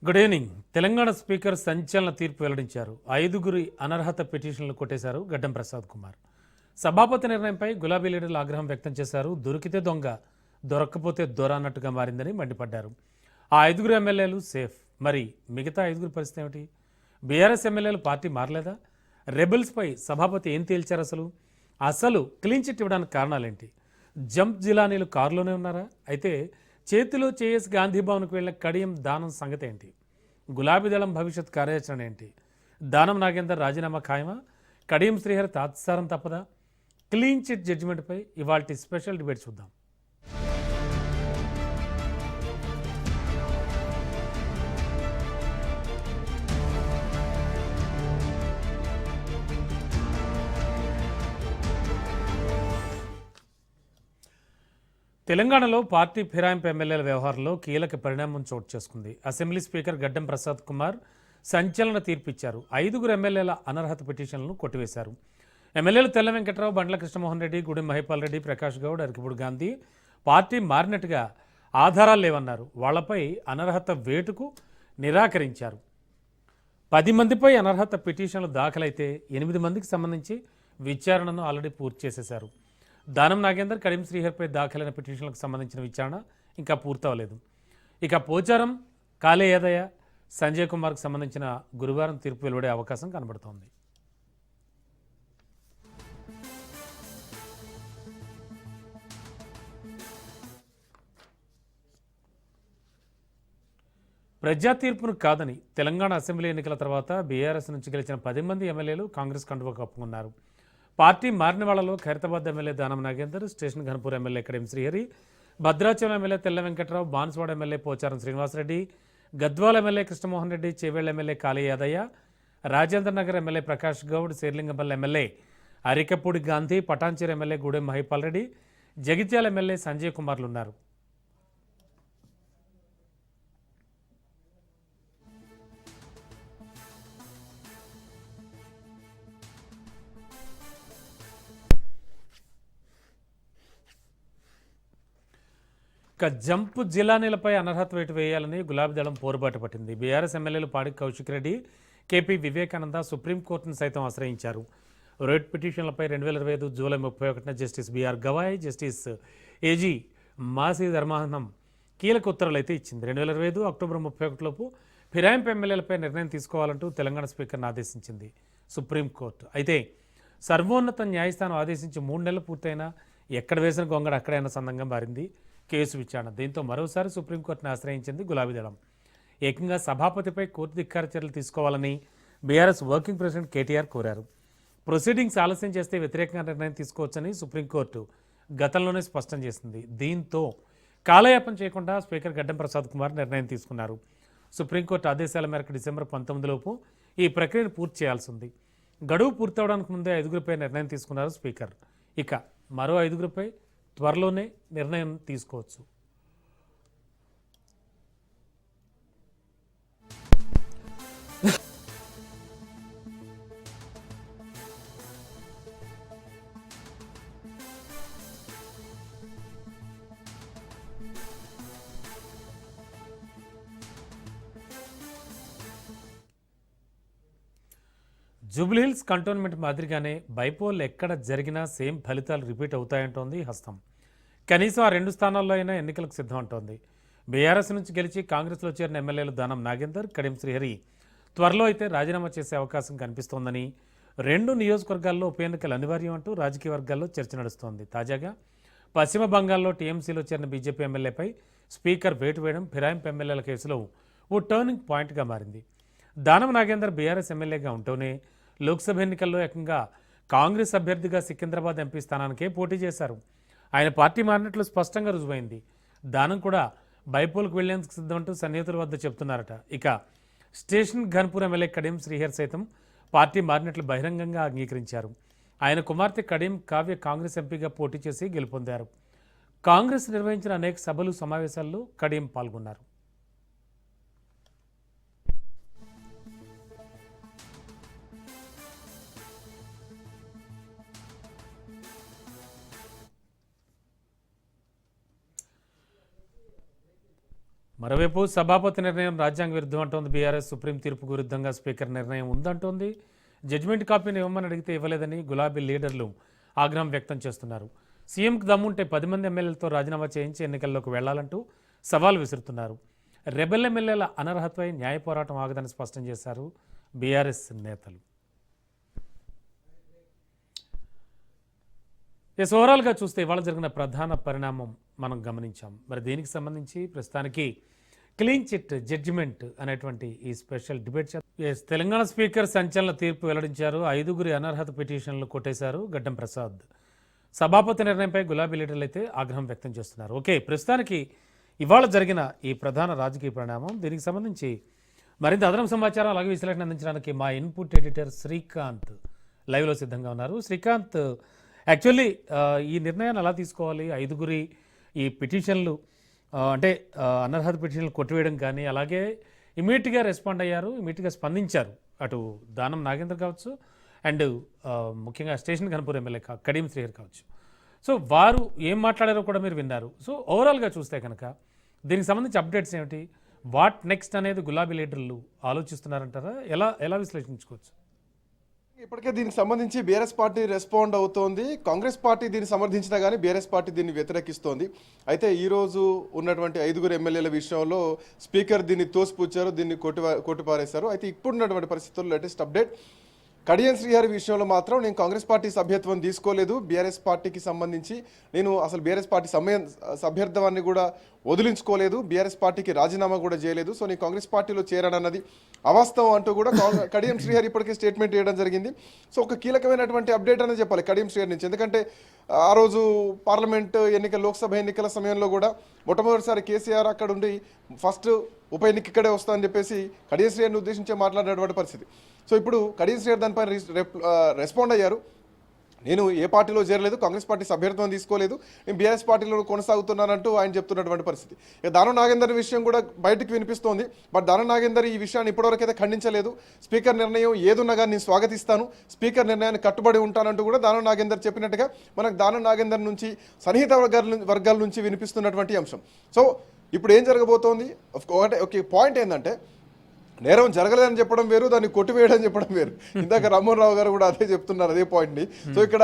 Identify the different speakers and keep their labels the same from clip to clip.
Speaker 1: Good evening. Telangana speaker సంచలన తీర్పు వెల్లడించారు. 5గురి అనర్హత పిటిషన్లు కొట్టేశారు గడ్డం ప్రసాద్ కుమార్. సభాపతి నిర్ణయంపై గులాబీ లీడర్లు ఆగ్రహం వ్యక్తం చేశారు. దొరికితే దొంగ, దొరక్కపోతే దొర అన్నట్టుగా మారిందని మండిపడ్డారు. ఆ 5గురు ఎమ్మెల్యేలు సేఫ్. మరి మిగతా 5గురు పరిస్థితి ఏమిటి? బీఆర్ఎస్ ఎమ్మెల్యేలు పార్టీ మారలేదా? రెబల్స్పై సభాపతి ఏం తేల్చారు? అసలు క్లీన్ చిట్ ఇవ్వడానికి కారణాలేంటి? జంప్ జిలానీలు కారులోనే ఉన్నారా? అయితే చేతిలో చేసి గాంధీ భవన్కు వెళ్ళిన కడియం దానం సంగతి ఏంటి? గులాబీ దళం భవిష్యత్ కార్యాచరణ ఏంటి? దానం నాగేందర్ రాజీనామా ఖాయమా? కడియం శ్రీహరి తాత్సారం తప్పదా? క్లీన్ చిట్ జడ్జిమెంట్పై ఇవాల్టి స్పెషల్ డిబేట్ చూద్దాం. తెలంగాణలో పార్టీ ఫిరాయింపు ఎమ్మెల్యేల వ్యవహారంలో కీలక పరిణామం చోటు చేసుకుంది. అసెంబ్లీ స్పీకర్ గడ్డం ప్రసాద్ కుమార్ సంచలన తీర్పిచ్చారు. 5గురు ఎమ్మెల్యేల అనర్హత పిటిషన్లను కొట్టివేశారు. ఎమ్మెల్యేలు తెల్ల వెంకట్రావు, బండ్ల కృష్ణమోహన్ రెడ్డి, గూడెం మహిపాల్ రెడ్డి, ప్రకాష్ గౌడ్, అరకిపూడి గాంధీ పార్టీ మారినట్టుగా ఆధారాలు లేవన్నారు. వాళ్లపై అనర్హత వేటుకు నిరాకరించారు. 10 మందిపై అనర్హత పిటిషన్లు దాఖలైతే 8 మందికి సంబంధించి విచారణను ఆల్రెడీ పూర్తి చేసేశారు. దానం నాగేందర్, కడియం శ్రీహరిపై దాఖలైన పిటిషన్లకు సంబంధించిన విచారణ ఇంకా పూర్తవలేదు. ఇక పోచారం, కాళే యాదయ్య, సంజయ్ కుమార్కు సంబంధించిన గురువారం తీర్పు వెలువడే అవకాశం కనబడుతోంది. ప్రజా తీర్పును కాదని తెలంగాణ అసెంబ్లీ ఎన్నికల తర్వాత బీఆర్ఎస్ నుంచి గెలిచిన 10 మంది ఎమ్మెల్యేలు కాంగ్రెస్ కండువా కప్పుకున్నారు. పార్టీ మారిన వాళ్లలో Khairatabad MLA Danam Nagender, station Ghanpur MLA Kadiyam Srihari, Bhadrachalam MLA Tella Venkatrao, Banswada MLA Pocharam Srinivasareddy, Gadwal MLA Krishnamohan Reddy, Chevella MLA Kali Yadaiah, Rajendra Nagar MLA Prakash Goud, Serilingampally MLA Arikapudi Gandhi, Patancheru MLA Gudem Mahipal Reddy, Jagtial MLA Sanjay కుమార్లు ఉన్నారు. ఇక జంప్ జిల్లానీలపై అనర్హత వేటు వేయాలని గులాబీ దళం పోరుబాటు పట్టింది. బీఆర్ఎస్ ఎమ్మెల్యేలు పాడి కౌశిక్ రెడ్డి, కేపీ వివేకానంద సుప్రీంకోర్టును సైతం ఆశ్రయించారు. రేట్ పిటిషన్లపై 2025 జూలై 31న justice BR Gavai, justice AG Masih ధర్మానం కీలక ఉత్తర్వులు అయితే ఇచ్చింది. 2025 అక్టోబర్ 31లోపు ఫిరాయింపు ఎమ్మెల్యేలపై నిర్ణయం తీసుకోవాలంటూ తెలంగాణ స్పీకర్ను ఆదేశించింది సుప్రీంకోర్టు. అయితే సర్వోన్నత న్యాయస్థానం ఆదేశించి 3 నెలలు పూర్తయినా ఎక్కడ వేసిన గొంగడ అక్కడైనా సందంగా మారింది కేసు విచారణ. దీంతో మరోసారి సుప్రీంకోర్టును ఆశ్రయించింది గులాబీ దళం. ఏకంగా సభాపతిపై కోర్టు ధిక్కార చర్యలు తీసుకోవాలని బీఆర్ఎస్ వర్కింగ్ ప్రెసిడెంట్ కేటీఆర్ కోరారు. ప్రొసీడింగ్స్ ఆలస్యం చేస్తే వ్యతిరేకంగా నిర్ణయం తీసుకోవచ్చని సుప్రీంకోర్టు గతంలోనే స్పష్టం చేసింది. దీంతో కాలయాపన చేయకుండా స్పీకర్ గడ్డం ప్రసాద్ కుమార్ నిర్ణయం తీసుకున్నారు. సుప్రీంకోర్టు ఆదేశాల మేరకు డిసెంబర్ 19లోపు ఈ ప్రక్రియను పూర్తి చేయాల్సి ఉంది. గడువు పూర్తవడానికి ముందే 5గురిపై నిర్ణయం తీసుకున్నారు స్పీకర్. ఇక మరో 5గురిపై త్వరలోనే నిర్ణయం తీసుకోవచ్చు. జూబ్లీహిల్స్ కంటోన్మెంట్ మాదిరిగానే బైపోల్ ఎక్కడ జరిగినా సేమ్ ఫలితాలు రిపీట్ అవుతాయంటోంది హస్తం. కనీసం ఆ 2 స్థానాల్లో అయినా ఎన్నికలకు సిద్ధం అంటోంది. బీఆర్ఎస్ నుంచి గెలిచి కాంగ్రెస్లో చేరిన ఎమ్మెల్యేలు దానం నాగేందర్, కడియం శ్రీహరి త్వరలో అయితే రాజీనామా చేసే అవకాశం కనిపిస్తోందని, 2 నియోజకవర్గాల్లో ఉప ఎన్నికలు అనివార్యం అంటూ రాజకీయ వర్గాల్లో చర్చ నడుస్తోంది. తాజాగా పశ్చిమ బంగాల్లో టీఎంసీలో చేరిన బీజేపీ ఎమ్మెల్యేపై స్పీకర్ వేటు వేయడం ఫిరాయింపు ఎమ్మెల్యేల కేసులో ఓ టర్నింగ్ పాయింట్గా మారింది. దానం నాగేందర్ బీఆర్ఎస్ ఎమ్మెల్యేగా ఉంటూనే లోక్సభ ఎన్నికల్లో ఏకంగా కాంగ్రెస్ అభ్యర్థిగా సికింద్రాబాద్ ఎంపీ స్థానానికే పోటీ చేశారు. ఆయన పార్టీ మారినట్లు స్పష్టంగా రుజువైంది. దానం కూడా బైపోల్కు వెళ్లేందుకు సిద్ధమంటూ సన్నిహితుల వద్ద చెప్తున్నారట. ఇక స్టేషన్ ఘన్పూర్ ఎమ్మెల్యే కడియం శ్రీహరి సైతం పార్టీ మారినట్లు బహిరంగంగా అంగీకరించారు. ఆయన కుమార్తె కడియం కావ్య కాంగ్రెస్ ఎంపీగా పోటీ చేసి గెలుపొందారు. కాంగ్రెస్ నిర్వహించిన అనేక సభలు, సమావేశాల్లో కడియం పాల్గొన్నారు. మరోవైపు సభాపతి నిర్ణయం రాజ్యాంగ విరుద్ధం అంటోంది బీఆర్ఎస్. సుప్రీం తీర్పుకు విరుద్ధంగా స్పీకర్ నిర్ణయం ఉందంటోంది. జడ్జిమెంట్ కాపీని ఇవ్వమని అడిగితే ఇవ్వలేదని గులాబీ లీడర్లు ఆగ్రహం వ్యక్తం చేస్తున్నారు. సీఎంకు దమ్ముంటే 10 మంది ఎమ్మెల్యేలతో రాజీనామా చేయించి ఎన్నికల్లోకి వెళ్లాలంటూ సవాల్ విసురుతున్నారు. రెబెల్ ఎమ్మెల్యేల అనర్హతపై న్యాయ పోరాటం ఆగదని స్పష్టం చేశారు బీఆర్ఎస్ నేతలు. ఓవరాల్గా చూస్తే ఇవాళ జరిగిన ప్రధాన పరిణామం మనం గమనించాం. మరి దీనికి సంబంధించి ప్రస్తుతానికి క్లీన్ చిట్ జడ్జిమెంట్ అనేటువంటి ఈ స్పెషల్ డిబేట్ తెలంగాణ స్పీకర్ సంచలన తీర్పు వెల్లడించారు. 5గురి అనర్హత పిటిషన్లు కొట్టేశారు గడ్డం ప్రసాద్. సభాపతి నిర్ణయంపై గులాబీ లీడర్లు అయితే ఆగ్రహం వ్యక్తం చేస్తున్నారు. ఓకే, ప్రస్తుతానికి ఇవాళ జరిగిన ఈ ప్రధాన రాజకీయ పరిణామం, దీనికి సంబంధించి మరింత అదనపు సమాచారం అలాగే విశ్లేషణ అందించడానికి మా ఇన్పుట్ ఎడిటర్ శ్రీకాంత్ లైవ్లో సిద్ధంగా ఉన్నారు. శ్రీకాంత్, యాక్చువల్లీ ఈ నిర్ణయాన్ని ఎలా తీసుకోవాలి? 5గురి ఈ పిటిషన్లు అంటే అనర్హత పిటిషన్లు కొట్టివేయడం కానీ, అలాగే ఇమీడియట్గా రెస్పాండ్ అయ్యారు, ఇమీడియట్గా స్పందించారు అటు దానం నాగేంద్ర కావచ్చు అండ్ ముఖ్యంగా స్టేషన్ ఘనపూర్ ఎమ్మెల్యే కడియం శ్రీహరి కావచ్చు. సో వారు ఏం మాట్లాడారో కూడా మీరు విన్నారు. సో ఓవరాల్గా చూస్తే కనుక దీనికి సంబంధించి అప్డేట్స్ ఏమిటి, వాట్ నెక్స్ట్ అనేది గులాబీ లీడర్లు ఆలోచిస్తున్నారంటారా? ఎలా విశ్లేషించుకోవచ్చు?
Speaker 2: ఇప్పటికే దీనికి సంబంధించి బీఆర్ఎస్ పార్టీ రెస్పాండ్ అవుతోంది. కాంగ్రెస్ పార్టీ దీన్ని సమర్థించినా కానీ బీఆర్ఎస్ పార్టీ దీన్ని వ్యతిరేకిస్తోంది. అయితే ఈరోజు ఉన్నటువంటి 5గురు ఎమ్మెల్యేల విషయంలో స్పీకర్ దీన్ని తోసిపుచ్చారు, దీన్ని కొట్టిపారేశారు. అయితే ఇప్పుడున్నటువంటి పరిస్థితుల్లో లేటెస్ట్ అప్డేట్, కడియం శ్రీహరి విషయంలో మాత్రం నేను కాంగ్రెస్ పార్టీ సభ్యత్వం తీసుకోలేదు, బీఆర్ఎస్ పార్టీకి సంబంధించి నేను అసలు బీఆర్ఎస్ పార్టీ సభ్యత్వాన్ని కూడా వదిలించుకోలేదు, బీఆర్ఎస్ పార్టీకి రాజీనామా కూడా చేయలేదు, సో నేను కాంగ్రెస్ పార్టీలో చేరానన్నది అవాస్తవం అంటూ కూడా కడియం శ్రీహరి ఇప్పటికే స్టేట్మెంట్ చేయడం జరిగింది. సో ఒక కీలకమైనటువంటి అప్డేట్ అనేది చెప్పాలి కడియం శ్రీహరి నుంచి. ఎందుకంటే ఆ రోజు పార్లమెంట్ ఎన్నికల, లోక్సభ ఎన్నికల సమయంలో కూడా మొట్టమొదటిసారి కేసీఆర్ అక్కడ ఉండి ఫస్ట్ ఉప ఎన్నిక ఇక్కడే వస్తామని చెప్పేసి కడియం శ్రీహరిని ఉద్దేశించి మాట్లాడినటువంటి పరిస్థితి. సో ఇప్పుడు కడియం శ్రీహరి దానిపైన రెస్పాండ్ అయ్యారు. నేను ఏ పార్టీలో చేరలేదు, కాంగ్రెస్ పార్టీ సభ్యత్వం తీసుకోలేదు, నేను బీఆర్ఎస్ పార్టీలో కొనసాగుతున్నానంటూ ఆయన చెప్తున్నటువంటి పరిస్థితి. ఇక దానం నాగేందర్ విషయం కూడా బయటకు వినిపిస్తోంది. బట్ దానం నాగేందర్ ఈ విషయాన్ని ఇప్పటివరకు అయితే ఖండించలేదు. స్పీకర్ నిర్ణయం ఏదున్నా కానీ నేను స్వాగతిస్తాను, స్పీకర్ నిర్ణయాన్ని కట్టుబడి ఉంటానంటూ కూడా దానం నాగేందర్ చెప్పినట్టుగా మనకు దానం నాగేందర్ నుంచి సన్నిహిత వర్గాల నుంచి వినిపిస్తున్నటువంటి అంశం. సో ఇప్పుడు ఏం జరగబోతోంది? ఒక పాయింట్ ఏంటంటే, నేరం జరగలేదని చెప్పడం వేరు, దాన్ని కొట్టివేయడం చెప్పడం వేరు. ఇందాక రామ్మోహన్ రావు గారు కూడా అదే చెప్తున్నారు, అదే పాయింట్ని. సో ఇక్కడ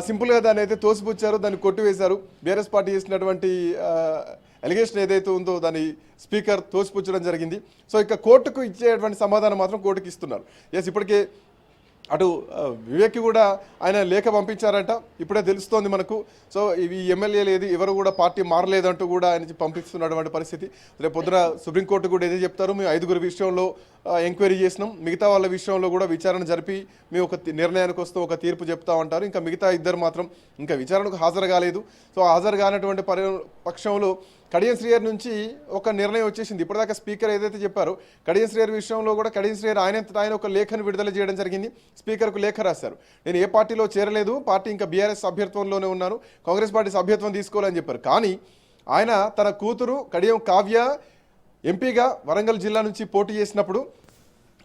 Speaker 2: సింపుల్గా దాన్ని అయితే తోసిపుచ్చారు, దాన్ని కొట్టివేశారు. బీఆర్ఎస్ పార్టీ చేసినటువంటి అలిగేషన్ ఏదైతే ఉందో దాన్ని స్పీకర్ తోసిపుచ్చడం జరిగింది. సో ఇక కోర్టుకు ఇచ్చేటువంటి సమాధానం మాత్రం కోర్టుకు ఇస్తున్నారు. ఎస్, ఇప్పటికే అటు వివేక్కి కూడా ఆయన లేఖ పంపించారంట, ఇప్పుడే తెలుస్తోంది మనకు. సో ఇవి ఎమ్మెల్యేలు ఎవరు కూడా పార్టీ మారలేదంటూ కూడా ఆయన పంపిస్తున్నటువంటి పరిస్థితి. రేపు పొద్దున సుప్రీంకోర్టు కూడా ఏదో చెప్తారు, మేము 5గురి విషయంలో ఎంక్వైరీ చేసినాం, మిగతా వాళ్ళ విషయంలో కూడా విచారణ జరిపి మేము ఒక నిర్ణయానికి వస్తూ ఒక తీర్పు చెప్తామంటారు. ఇంకా మిగతా ఇద్దరు మాత్రం ఇంకా విచారణకు హాజరు కాలేదు. సో హాజరు కానటువంటి పక్షంలో కడియం శ్రీహరి నుంచి ఒక నిర్ణయం వచ్చేసింది. ఇప్పటిదాకా స్పీకర్ ఏదైతే చెప్పారో కడియం శ్రీహరి విషయంలో కూడా కడియం శ్రీహరి ఆయన ఒక లేఖను విడుదల చేయడం జరిగింది. స్పీకర్కు లేఖ రాశారు, నేను ఏ పార్టీలో చేరలేదు, పార్టీ ఇంకా బీఆర్ఎస్ సభ్యత్వంలోనే ఉన్నాను, కాంగ్రెస్ పార్టీ సభ్యత్వం తీసుకోవాలని చెప్పారు. కానీ ఆయన తన కూతురు కడియం కావ్య ఎంపీగా వరంగల్ జిల్లా నుంచి పోటీ చేసినప్పుడు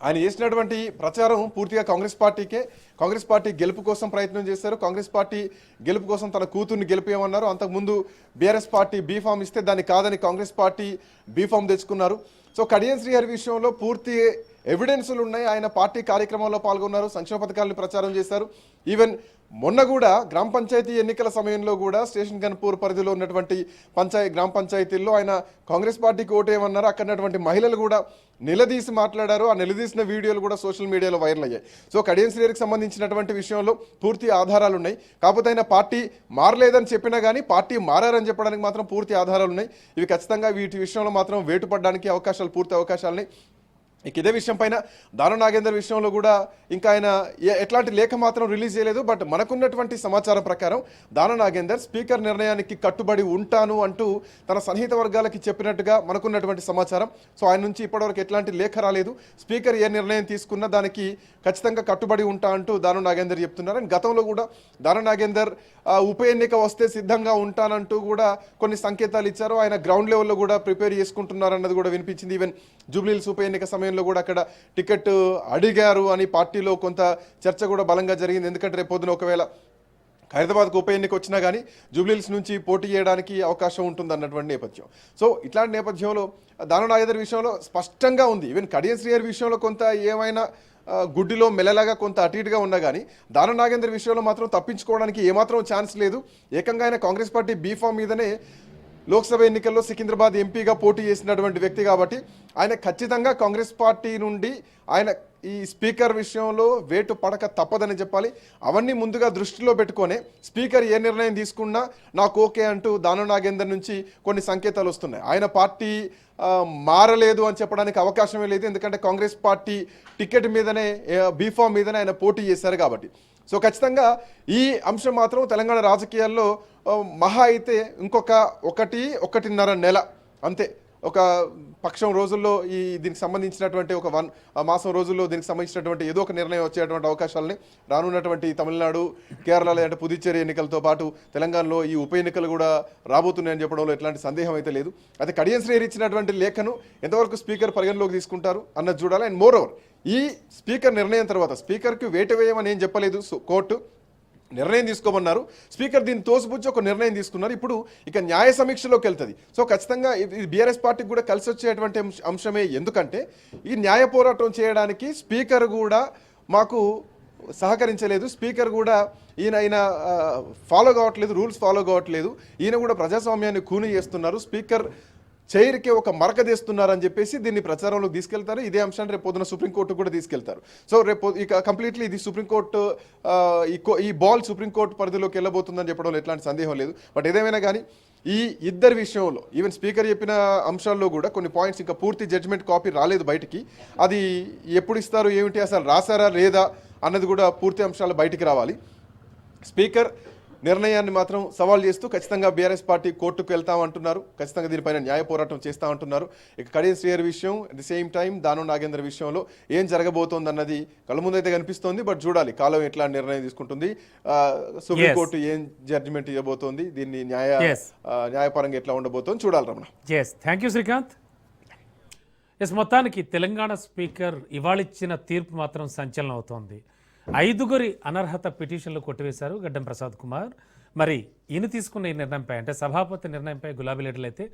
Speaker 2: ఆయన చేసినటువంటి ప్రచారం పూర్తిగా కాంగ్రెస్ పార్టీకే, కాంగ్రెస్ పార్టీ గెలుపు కోసం ప్రయత్నం చేశారు, కాంగ్రెస్ పార్టీ గెలుపు కోసం తన కూతుర్ని గెలిపేయమన్నారు. అంతకుముందు బీఆర్ఎస్ పార్టీ బీఫామ్ ఇస్తే దాన్ని కాదని కాంగ్రెస్ పార్టీ బీఫామ్ తెచ్చుకున్నారు. సో కడియం శ్రీహరి విషయంలో పూర్తి ఎవిడెన్సులు ఉన్నాయి. ఆయన పార్టీ కార్యక్రమాల్లో పాల్గొన్నారు, సంక్షేమ పథకాలను ప్రచారం చేశారు. ఈవెన్ మొన్న కూడా గ్రామ పంచాయతీ ఎన్నికల సమయంలో కూడా స్టేషన్ ఘనపూర్ పరిధిలో ఉన్నటువంటి గ్రామ పంచాయతీల్లో ఆయన కాంగ్రెస్ పార్టీకి ఓటేయమన్నారు. అక్కడ ఉన్నటువంటి మహిళలు కూడా నిలదీసి మాట్లాడారు. ఆ నిలదీసిన వీడియోలు కూడా సోషల్ మీడియాలో వైరల్ అయ్యాయి. సో కడియం శ్రీహరికి సంబంధించినటువంటి విషయంలో పూర్తి ఆధారాలు ఉన్నాయి. కాకపోతే ఆయన పార్టీ మారలేదని చెప్పినా కానీ పార్టీ మారారని చెప్పడానికి మాత్రం పూర్తి ఆధారాలు ఉన్నాయి. ఇవి ఖచ్చితంగా వీటి విషయంలో మాత్రం వేటుపడడానికి పూర్తి అవకాశాలని. ఇక ఇదే విషయం పైన దానం నాగేందర్ విషయంలో కూడా ఇంకా ఆయన ఎట్లాంటి లేఖ మాత్రం రిలీజ్ చేయలేదు. బట్ మనకున్నటువంటి సమాచారం ప్రకారం దానం నాగేందర్ స్పీకర్ నిర్ణయానికి కట్టుబడి ఉంటాను అంటూ తన సన్నిహిత వర్గాలకి చెప్పినట్టుగా మనకున్నటువంటి సమాచారం. సో ఆయన నుంచి ఇప్పటివరకు ఎట్లాంటి లేఖ రాలేదు. స్పీకర్ ఏ నిర్ణయం తీసుకున్నా దానికి ఖచ్చితంగా కట్టుబడి ఉంటా అంటూ దానం నాగేందర్ చెప్తున్నారు. అండ్ గతంలో కూడా దానం నాగేందర్ ఉప ఎన్నిక వస్తే సిద్ధంగా ఉంటానంటూ కూడా కొన్ని సంకేతాలు ఇచ్చారు. ఆయన గ్రౌండ్ లెవెల్లో కూడా ప్రిపేర్ చేసుకుంటున్నారన్నది కూడా వినిపించింది. ఈవెన్ జూబ్లీహిల్స్ ఉప ఎన్నిక సమయంలో కూడా అక్కడ టికెట్ అడిగారు అని పార్టీలో కొంత చర్చ కూడా బలంగా జరిగింది. ఎందుకంటే రేపు పొద్దున ఒకవేళ ఖైరతాబాద్కు ఉప ఎన్నిక వచ్చినా కానీ జూబ్లీహిల్స్ నుంచి పోటీ చేయడానికి అవకాశం ఉంటుంది అన్నటువంటి నేపథ్యం. సో ఇట్లాంటి నేపథ్యంలో దానం నాగేందర్ విషయంలో స్పష్టంగా ఉంది. ఈవెన్ కడియం శ్రీహరి విషయంలో కొంత ఏమైనా గుడ్డిలో మెల్లలాగా కొంత అటు ఇటుగా ఉన్నా కానీ దానం నాగేందర్ విషయంలో మాత్రం తప్పించుకోవడానికి ఏమాత్రం ఛాన్స్ లేదు. ఏకంగా ఆయన కాంగ్రెస్ పార్టీ బీఫామ్ మీదనే లోక్సభ ఎన్నికల్లో సికింద్రాబాద్ ఎంపీగా పోటీ చేసినటువంటి వ్యక్తి కాబట్టి ఆయన ఖచ్చితంగా కాంగ్రెస్ పార్టీ నుండి ఆయన ఈ స్పీకర్ విషయంలో వేటు పడక తప్పదని చెప్పాలి. అవన్నీ ముందుగా దృష్టిలో పెట్టుకొని స్పీకర్ ఏ నిర్ణయం తీసుకున్నా నాకు ఓకే అంటూ దానం నాగేందర్ నుంచి కొన్ని సంకేతాలు వస్తున్నాయి. ఆయన పార్టీ మారలేదు అని చెప్పడానికి అవకాశమే లేదు. ఎందుకంటే కాంగ్రెస్ పార్టీ టికెట్ మీదనే బీఫామ్ మీదనే ఆయన పోటీ చేశారు కాబట్టి. సో ఖచ్చితంగా ఈ అంశం మాత్రం తెలంగాణ రాజకీయాల్లో మహా అయితే ఇంకొక 1-1.5 నెల అంతే, ఒక పక్షం రోజుల్లో దీనికి సంబంధించినటువంటి ఒక 1 మాసం రోజుల్లో దీనికి సంబంధించినటువంటి ఏదో ఒక నిర్ణయం వచ్చేటువంటి అవకాశాలని రానున్నటువంటి తమిళనాడు, కేరళ లేదంటే పుదుచ్చేరి ఎన్నికలతో పాటు తెలంగాణలో ఈ ఉప ఎన్నికలు కూడా రాబోతున్నాయని చెప్పడంలో ఎట్లాంటి సందేహం అయితే లేదు. అయితే కడియం శ్రీహరి ఇచ్చినటువంటి లేఖను ఎంతవరకు స్పీకర్ పరిగణలోకి తీసుకుంటారు అన్నది చూడాలి. అండ్ మోర్ ఓవర్ ఈ స్పీకర్ నిర్ణయం తర్వాత స్పీకర్కి వేటు వేయమని ఏం చెప్పలేదు కోర్టు, నిర్ణయం తీసుకోమన్నారు. స్పీకర్ దీన్ని తోసిపుచ్చి ఒక నిర్ణయం తీసుకున్నారు. ఇప్పుడు ఇక న్యాయ సమీక్షలోకి వెళ్తుంది. సో ఖచ్చితంగా ఇది బీఆర్ఎస్ పార్టీకి కూడా కలిసి వచ్చేటువంటి అంశమే. ఎందుకంటే ఈ న్యాయ పోరాటం చేయడానికి స్పీకర్ కూడా మాకు సహకరించలేదు, స్పీకర్ కూడా ఈయన ఫాలో కావట్లేదు, రూల్స్ ఫాలో కావట్లేదు, ఈయన కూడా ప్రజాస్వామ్యాన్ని ఖూనీ చేస్తున్నారు, స్పీకర్ చైర్కి ఒక మరక తీస్తున్నారని చెప్పేసి దీన్ని ప్రచారంలోకి తీసుకెళ్తారు. ఇదే అంశాన్ని రేపు పొద్దున సుప్రీంకోర్టు కూడా తీసుకెళ్తారు. సో రేపు ఇక కంప్లీట్లీ ఇది సుప్రీంకోర్టు ఈ బాల్ సుప్రీంకోర్టు పరిధిలోకి వెళ్ళబోతుందని చెప్పడంలో ఎట్లాంటి సందేహం లేదు. బట్ ఏదేమైనా కానీ ఈ ఇద్దరి విషయంలో ఈవెన్ స్పీకర్ చెప్పిన అంశాల్లో కూడా కొన్ని పాయింట్స్ ఇంకా పూర్తి జడ్జిమెంట్ కాపీ రాలేదు బయటికి. అది ఎప్పుడు ఇస్తారు, ఏమిటి, అసలు రాసారా లేదా అన్నది కూడా పూర్తి అంశాలు బయటికి రావాలి. స్పీకర్ నిర్ణయాన్ని మాత్రం సవాల్ చేస్తూ ఖచ్చితంగా బీఆర్ఎస్ పార్టీ కోర్టుకు వెళ్తామంటున్నారు. ఖచ్చితంగా దీనిపైన న్యాయ పోరాటం చేస్తామంటున్నారు. ఇక కడియం శ్రీహరి విషయం, at the same time Danam Nagender విషయంలో ఏం జరగబోతోంది అన్నది కళ్ళ ముందైతే కనిపిస్తోంది. బట్ చూడాలి కాలం ఎట్లా నిర్ణయం తీసుకుంటుంది, సుప్రీంకోర్టు ఏం జడ్జిమెంట్ ఇవ్వబోతోంది, దీన్ని న్యాయపరంగా ఎట్లా ఉండబోతోంది చూడాలి. Ramana,
Speaker 1: thank you Srikanth. మొత్తానికి తెలంగాణ స్పీకర్ ఇవాళిచ్చిన తీర్పు మాత్రం సంచలనం అవుతోంది. 5 అనర్హత పిటిషన్లు కొట్టివేశారు గడ్డం ప్రసాద్ కుమార్. మరి ఈయన తీసుకున్న ఈ నిర్ణయంపై, అంటే సభాపతి నిర్ణయంపై గులాబీ లీడర్లు అయితే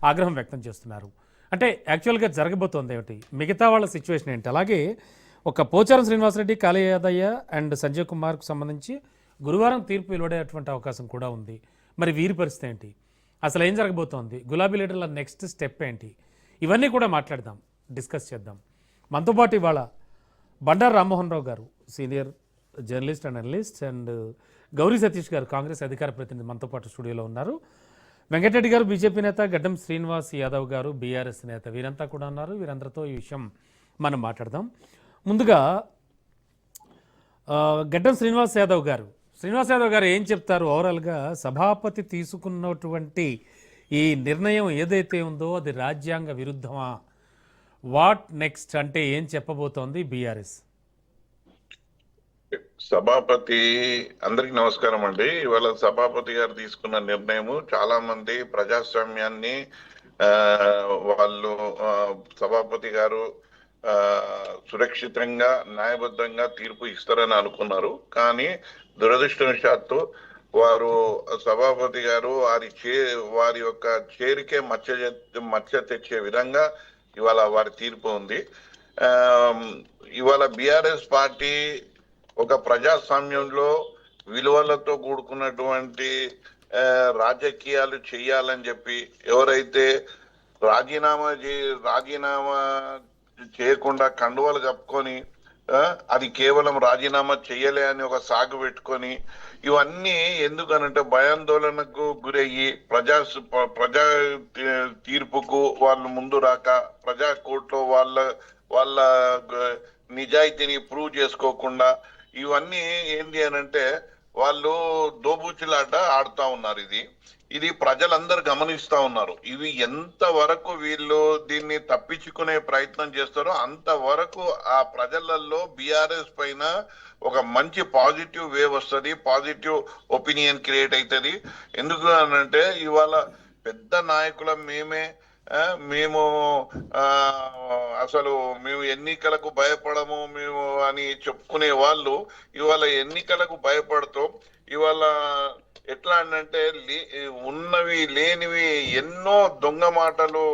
Speaker 1: ఆగ్రహం వ్యక్తం చేస్తున్నారు. అంటే యాక్చువల్గా జరగబోతోంది ఏమిటి, మిగతా వాళ్ళ సిచ్యువేషన్ ఏంటి, అలాగే ఒక పోచారం శ్రీనివాసరెడ్డి, కాళీ యాదయ్య అండ్ సంజయ్ కుమార్కు సంబంధించి గురువారం తీర్పు వెలువడేటువంటి అవకాశం కూడా ఉంది. మరి వీరి పరిస్థితి ఏంటి, అసలు ఏం జరగబోతోంది, గులాబీ లీడర్ల నెక్స్ట్ స్టెప్ ఏంటి, ఇవన్నీ కూడా మాట్లాడదాం, డిస్కస్ చేద్దాం. మనతో పాటు ఇవాళ బండారు రామ్మోహన్ రావు గారు, senior journalist and analyst, and Gauri Satish గారు, కాంగ్రెస్ అధికార ప్రతినిధి మనతో పాటు స్టూడియోలో ఉన్నారు. వెంకటరెడ్డి గారు బీజేపీ నేత, గడ్డం శ్రీనివాస్ యాదవ్ గారు బీఆర్ఎస్ నేత, వీరంతా కూడా ఉన్నారు. వీరందరితో ఈ విషయం మనం మాట్లాడదాం. ముందుగా గడ్డం శ్రీనివాస్ యాదవ్ గారు ఏం చెప్తారు, ఓవరాల్గా సభాపతి తీసుకున్నటువంటి ఈ నిర్ణయం ఏదైతే ఉందో అది రాజ్యాంగ విరుద్ధమా, వాట్ నెక్స్ట్, అంటే ఏం చెప్పబోతోంది బీఆర్ఎస్?
Speaker 3: సభాపతి అందరికి నమస్కారం అండి. ఇవాళ సభాపతి గారు తీసుకున్న నిర్ణయము చాలా మంది ప్రజాస్వామ్యాన్ని వాళ్ళు సభాపతి గారు సురక్షితంగా న్యాయబద్ధంగా తీర్పు ఇస్తారని అనుకున్నారు. కానీ దురదృష్టవశాత్తు వారు సభాపతి గారు వారి యొక్క చేరికే మచ్చ తెచ్చే విధంగా ఇవాళ వారి తీర్పు ఉంది. ఇవాళ బీఆర్ఎస్ పార్టీ ఒక ప్రజాస్వామ్యంలో విలువలతో కూడుకున్నటువంటి రాజకీయాలు చేయాలని చెప్పి ఎవరైతే రాజీనామా చేయకుండా కండువాలు కప్పుకొని అది కేవలం రాజీనామా చేయలే అని ఒక సాగు పెట్టుకొని ఇవన్నీ ఎందుకనంటే భయాందోళనకు గురయ్యి ప్రజా తీర్పుకు వాళ్ళు ముందు రాక ప్రజా కోర్టులో వాళ్ళ నిజాయితీని ప్రూవ్ చేసుకోకుండా ఇవన్నీ ఏంటి అనంటే వాళ్ళు దోబూచిలాట ఆడుతా ఉన్నారు. ఇది ప్రజలందరూ గమనిస్తా ఉన్నారు. ఇవి ఎంత వరకు వీళ్ళు దీన్ని తప్పించుకునే ప్రయత్నం చేస్తారో అంతవరకు ఆ ప్రజలలో బీఆర్ఎస్ పైన ఒక మంచి పాజిటివ్ వేవ్ వస్తుంది, పాజిటివ్ ఒపీనియన్ క్రియేట్ అవుతుంది. ఎందుకు అనంటే ఇవాళ పెద్ద నాయకుల మేమే మేము ఆ, అసలు మేము ఎన్నికలకు భయపడము మేము అని చెప్పుకునే వాళ్ళు ఇవాళ ఎన్నికలకు భయపడుతూ ఇవాళ ఎట్లా అంటే ఉన్నవి లేనివి ఎన్నో దొంగ మాటలు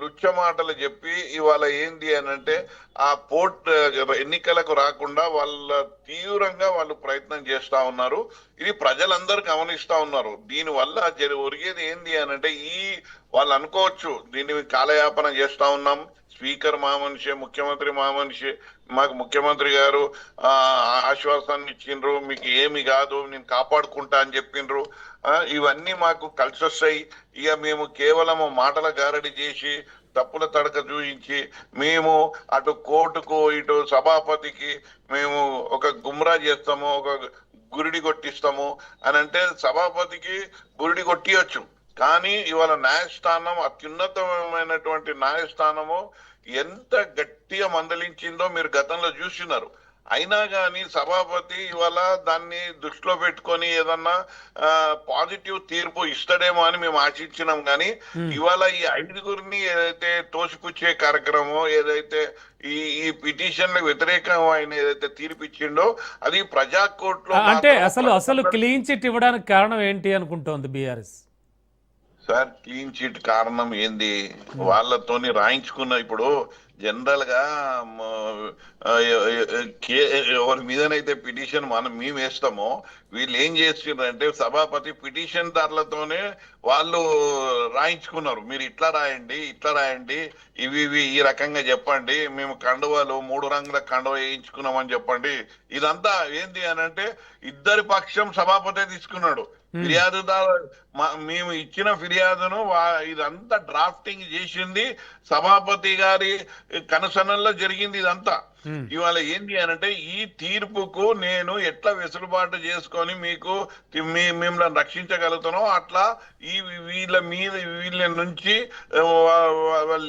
Speaker 3: లుచ్చ మాటలు చెప్పి ఇవాళ ఏంది అని అంటే ఆ ఎన్నికలకు రాకుండా తీవ్రంగా వాళ్ళు ప్రయత్నం చేస్తా ఉన్నారు. ఇది ప్రజలందరూ గమనిస్తా ఉన్నారు. దీని వల్ల ఒరిగేది ఏంది అని అంటే వాళ్ళు అనుకోవచ్చు దీన్ని కాలయాపన చేస్తా ఉన్నాం, స్పీకర్ మా మనిషి, ముఖ్యమంత్రి మా మనిషి, మాకు ముఖ్యమంత్రి గారు ఆశ్వాసాన్ని ఇచ్చిండ్రు, మీకు ఏమి కాదు నేను కాపాడుకుంటా అని చెప్పిండ్రు. ఇవన్నీ మాకు కలిసి వస్తాయి. ఇక మేము కేవలం మాటల గారడి చేసి తప్పుల తడక చూపించి మేము అటు కోర్టుకు ఇటు సభాపతికి మేము ఒక గుమ్రా చేస్తాము, ఒక గురిడి కొట్టిస్తాము అని అంటే సభాపతికి గురిడి కొట్టియచ్చు. కానీ ఇవాళ న్యాయస్థానం అత్యున్నతమైనటువంటి న్యాయస్థానము ఎంత గట్టిగా మందలించిందో మీరు గతంలో చూస్తున్నారు. అయినా కానీ సభాపతి ఇవాళ దాన్ని దృష్టిలో పెట్టుకొని ఏదన్నా పాజిటివ్ తీర్పు ఇస్తాడేమో అని మేము ఆశించినాం. కానీ ఇవాళ ఈ 5గురిని ఏదైతే తోసిపుచ్చే కార్యక్రమం ఏదైతే ఈ పిటిషన్లకు వ్యతిరేకం ఆయన ఏదైతే తీర్పు ఇచ్చిండో అది ప్రజా కోర్టులో
Speaker 1: అంటే అసలు క్లీన్ చిట్ ఇవ్వడానికి కారణం ఏంటి అనుకుంటోంది బీఆర్ఎస్?
Speaker 3: సార్ క్లీన్ చిట్ కారణం ఏంది? వాళ్ళతోని రాయించుకున్న ఇప్పుడు జనరల్ గా ఎవరి మీదనైతే పిటిషన్ మేము వేస్తామో వీళ్ళు ఏం చేస్తున్నారంటే సభాపతి పిటిషన్ దారులతోనే వాళ్ళు రాయించుకున్నారు. మీరు ఇట్లా రాయండి ఇవి ఈ రకంగా చెప్పండి, మేము కండువాలు 3 రంగుల కండువ వేయించుకున్నామని చెప్పండి. ఇదంతా ఏంది అని అంటే ఇద్దరి పక్షం సభాపతి తీసుకున్నాడు. ఫిర్యాదుదారు మేము ఇచ్చిన ఫిర్యాదును ఇదంతా డ్రాఫ్టింగ్ చేసింది సభాపతి గారి కనుసన్నల్లో జరిగింది ఇదంతా. ఇవాళ ఏంది అని అంటే ఈ తీర్పుకు నేను ఎట్లా వెసులుబాటు చేసుకొని మీకు మిమ్మల్ని రక్షించగలుగుతానో అట్లా వీళ్ళ నుంచి